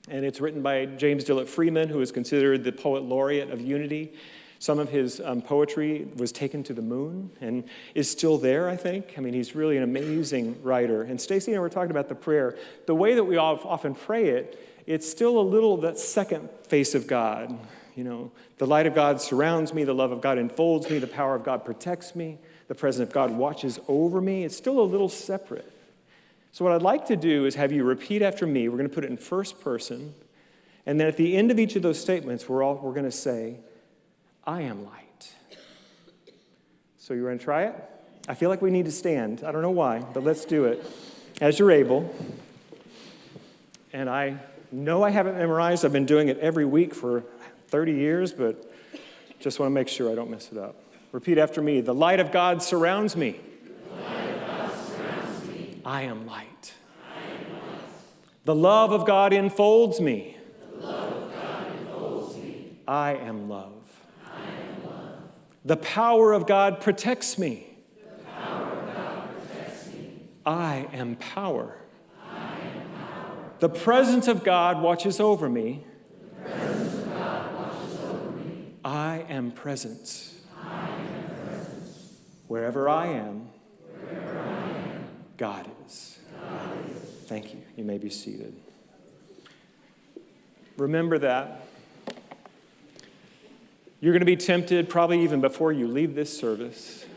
And it's written by James Dillett Freeman, who is considered the poet laureate of unity. Some of his poetry was taken to the moon and is still there, I think. I mean, he's really an amazing writer. And Stacy and I were talking about the prayer. The way that we often pray it, it's still a little that second face of God. You know, the light of God surrounds me, the love of God enfolds me, the power of God protects me, the presence of God watches over me. It's still a little separate. So what I'd like to do is have you repeat after me. We're going to put it in first person. And then at the end of each of those statements, we're going to say, I am light. So you want to try it? I feel like we need to stand. I don't know why, but let's do it as you're able. And I know I haven't memorized. I've been doing it every week for 30 years, but just want to make sure I don't mess it up. Repeat after me. The light of God surrounds me. I am light. The love of God enfolds me. I am love. The power of God protects me. I am power. The presence of God watches over me. I am presence. Wherever I am, God is. Thank you. You may be seated. Remember that. You're going to be tempted, probably even before you leave this service,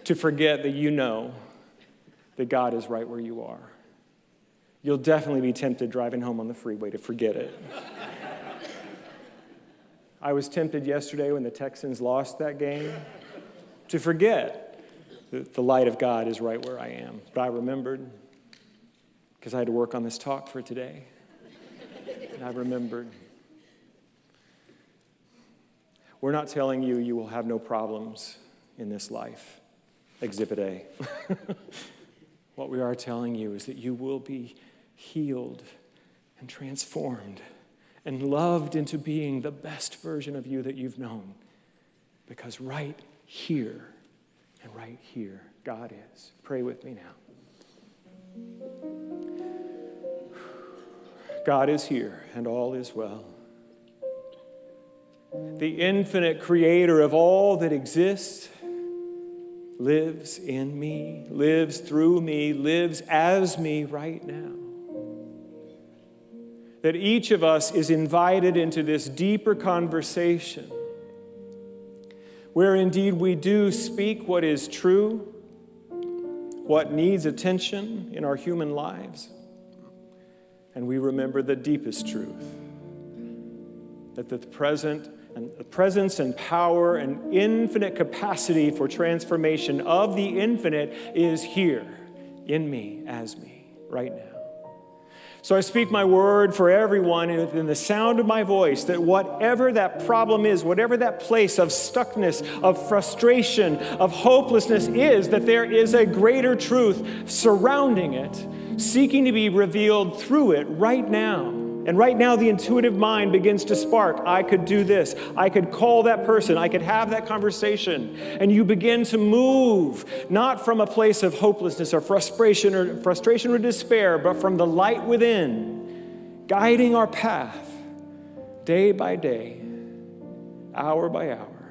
to forget that you know that God is right where you are. You'll definitely be tempted driving home on the freeway to forget it. I was tempted yesterday when the Texans lost that game to forget that the light of God is right where I am. But I remembered, because I had to work on this talk for today, and I remembered. We're not telling you you will have no problems in this life, Exhibit A. What we are telling you is that you will be healed and transformed and loved into being the best version of you that you've known. Because right here and right here, God is. Pray with me now. God is here and all is well. The infinite creator of all that exists lives in me, lives through me, lives as me right now. That each of us is invited into this deeper conversation where indeed we do speak what is true, what needs attention in our human lives, and we remember the deepest truth, that the presence and power and infinite capacity for transformation of the infinite is here in me, as me, right now. So I speak my word for everyone in the sound of my voice, that whatever that problem is, whatever that place of stuckness, of frustration, of hopelessness is, that there is a greater truth surrounding it, seeking to be revealed through it right now. And right now, the intuitive mind begins to spark. I could do this. I could call that person. I could have that conversation. And you begin to move, not from a place of hopelessness or frustration or despair, but from the light within, guiding our path day by day, hour by hour,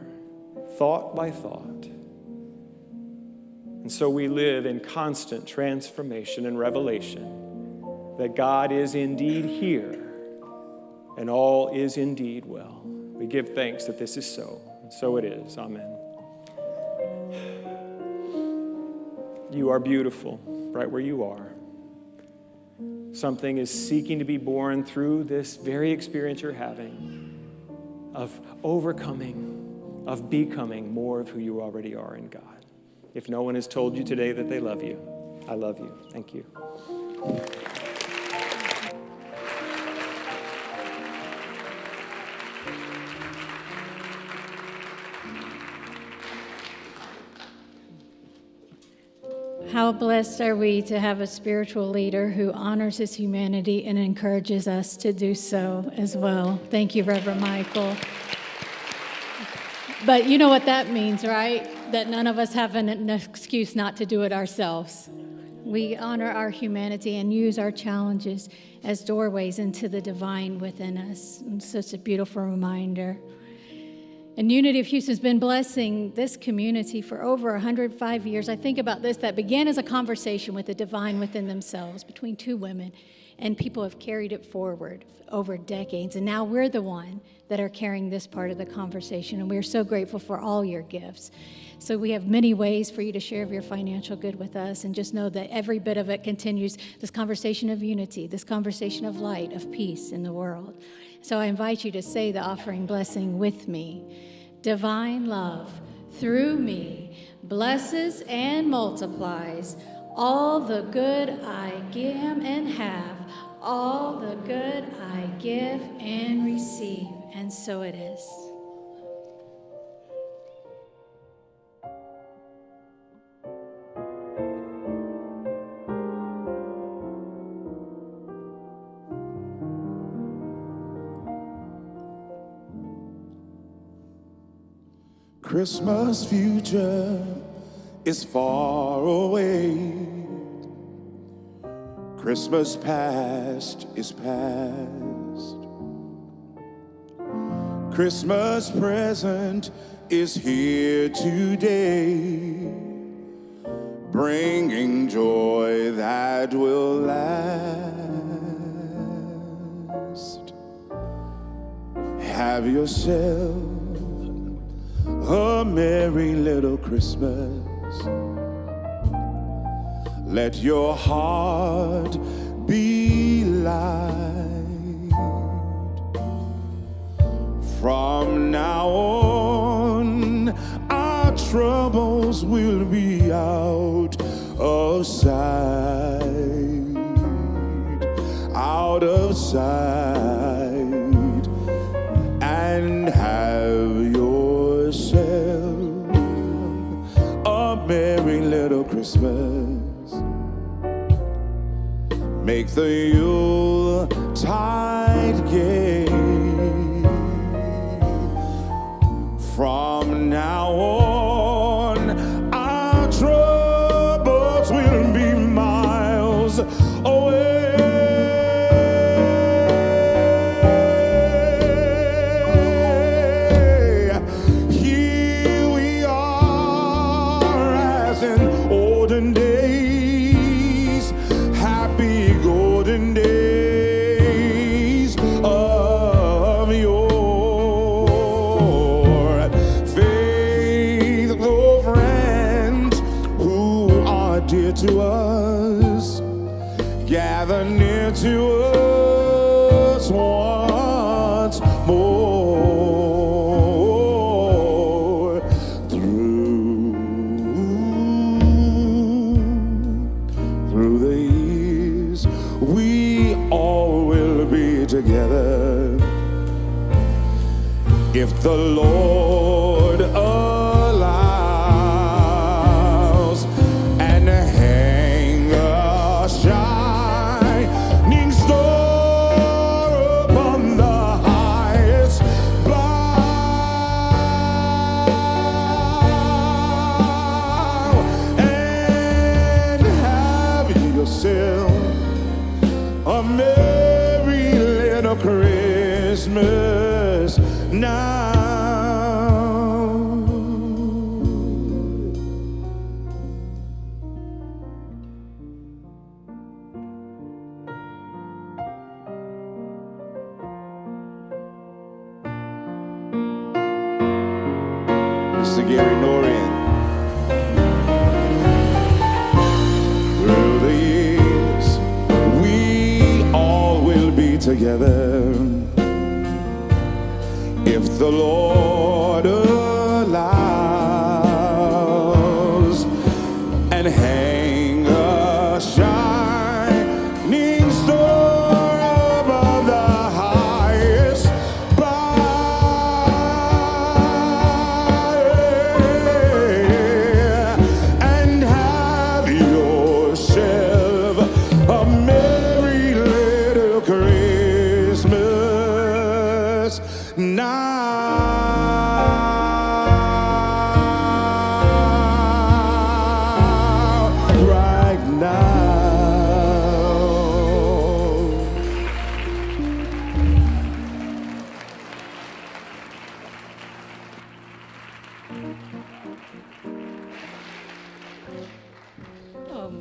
thought by thought. And so we live in constant transformation and revelation that God is indeed here and all is indeed well. We give thanks that this is so, and so it is. Amen. You are beautiful right where you are. Something is seeking to be born through this very experience you're having of overcoming, of becoming more of who you already are in God. If no one has told you today that they love you, I love you. Thank you. How blessed are we to have a spiritual leader who honors his humanity and encourages us to do so as well. Thank you, Reverend Michael. But you know what that means, right? That none of us have an excuse not to do it ourselves. We honor our humanity and use our challenges as doorways into the divine within us. And such a beautiful reminder. And Unity of Houston has been blessing this community for over 105 years. I think about this, that began as a conversation with the divine within themselves between two women, and people have carried it forward over decades. And now we're the one that are carrying this part of the conversation, and we're so grateful for all your gifts. So we have many ways for you to share of your financial good with us, and just know that every bit of it continues this conversation of unity, this conversation of light, of peace in the world. So I invite you to say the offering blessing with me. Divine love through me blesses and multiplies all the good I am and have, all the good I give and receive. And so it is. Christmas future is far away. Christmas past is past. Christmas present is here today, bringing joy that will last. Have yourself a merry little Christmas. Let your heart be light. From now on, our troubles will be out of sight, out of sight, and have yourself a merry little Christmas. Make the Yuletide gay. From now on, our troubles will be miles away. Here we are as in olden days, happy golden days of yore. Faithful friends who are dear to us, gather near to us once more. Through the years, we all will be together, if the Lord allows, and hang a shining star upon the highest bough, and have yourself a merry little Christmas now. Mr. Gary Norrin. Through the years, we all will be together, if the Lord allows, and hang a shining star above the highest bough, and have yourself a merry little Christmas now.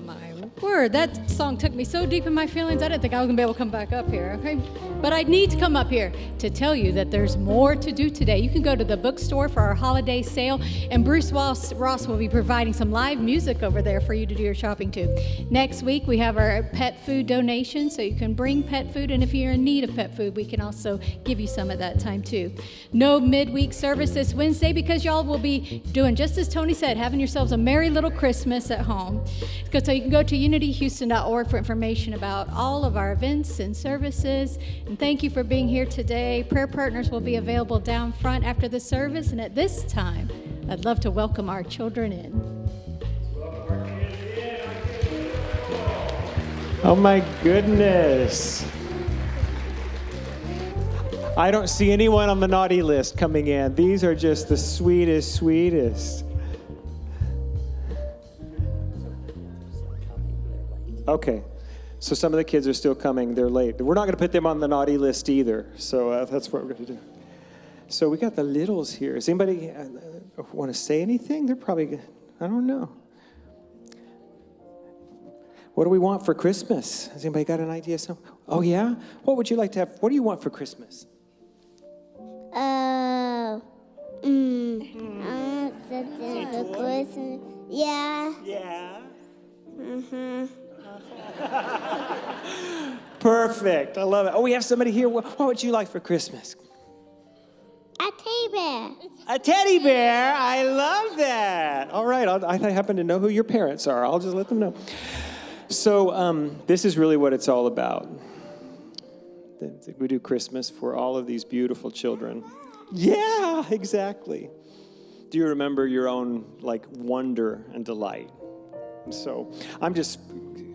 my word. That song took me so deep in my feelings, I didn't think I was going to be able to come back up here, okay? But I need to come up here to tell you that there's more to do today. You can go to the bookstore for our holiday sale, and Bruce Ross will be providing some live music over there for you to do your shopping to. Next week, we have our pet food donation, so you can bring pet food, and if you're in need of pet food, we can also give you some at that time, too. No midweek service this Wednesday because y'all will be doing just as Tony said, having yourselves a merry little Christmas at home. So you can go to unityhouston.org for information about all of our events and services. And thank you for being here today. Prayer partners will be available down front after the service. And at this time, I'd love to welcome our children in. Oh my goodness. I don't see anyone on the naughty list coming in. These are just the sweetest, sweetest. Okay, so some of the kids are still coming. They're late. We're not going to put them on the naughty list either, so that's what we're going to do. So we got the littles here. Does anybody want to say anything? They're probably, I don't know. What do we want for Christmas? Has anybody got an idea? Oh, yeah? What would you like to have? What do you want for Christmas? The Christmas. Yeah. Yeah. Mm-hmm. Perfect. I love it. Oh, we have somebody here. What would you like for Christmas? A teddy bear. A teddy bear. I love that. All right. I happen to know who your parents are. I'll just let them know. So this is really what it's all about. We do Christmas for all of these beautiful children. Yeah, exactly. Do you remember your own, wonder and delight? So I'm just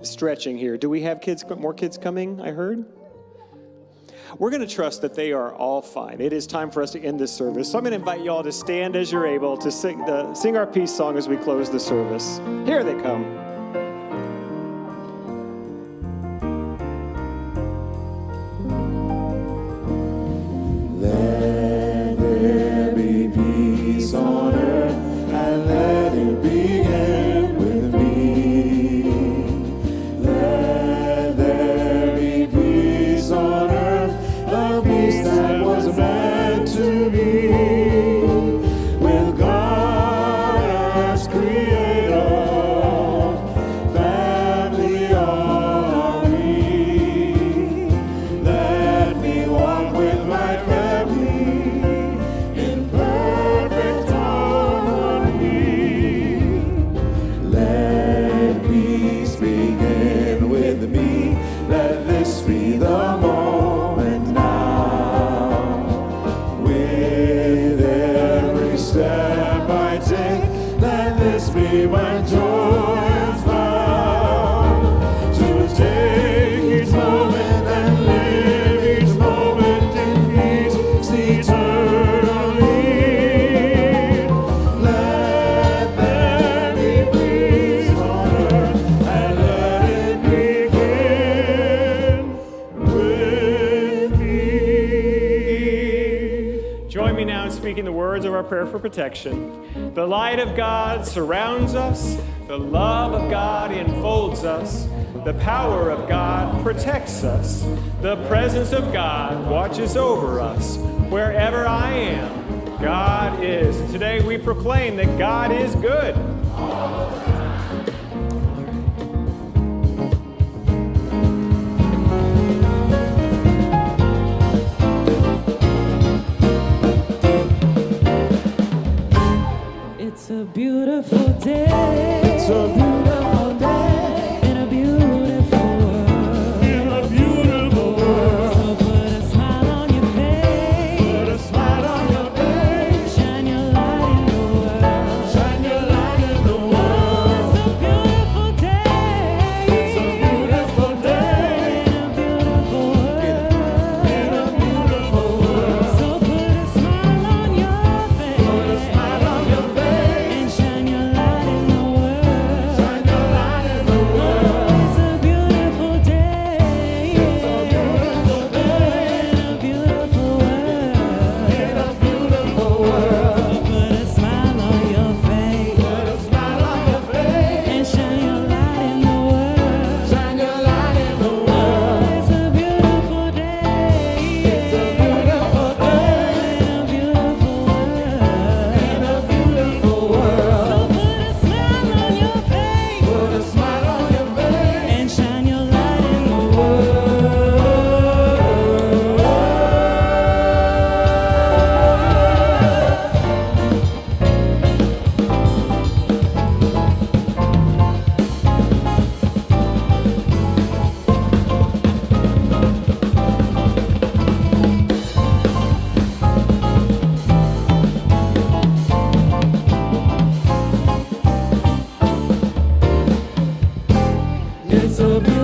stretching here. Do we have more kids coming, I heard? We're going to trust that they are all fine. It is time for us to end this service. So I'm going to invite you all to stand as you're able to sing our peace song as we close the service. Here they come. Let there be peace on earth, and let it begin with me. Let there be peace on earth, a peace that was meant to be. With God as creator, family are we. Let me walk with my family in perfect harmony. Let peace begin with me. Let this be the moment now. With every step I take, let this be my joy and vow. To take each moment and live each moment in peace eternally. Let there be peace on earth, and let it begin with me. Join me now in speaking the words of our prayer for protection. The light of God surrounds us. The love of God enfolds us. The power of God protects us. The presence of God watches over us. Wherever I am, God is. And today we proclaim that God is good. It's a beautiful day. It's a beautiful day In a beautiful world. in a beautiful world. So put a smile on your face. Put a smile on your face. Shine your light in the world. Shine your light in the world. so beautiful.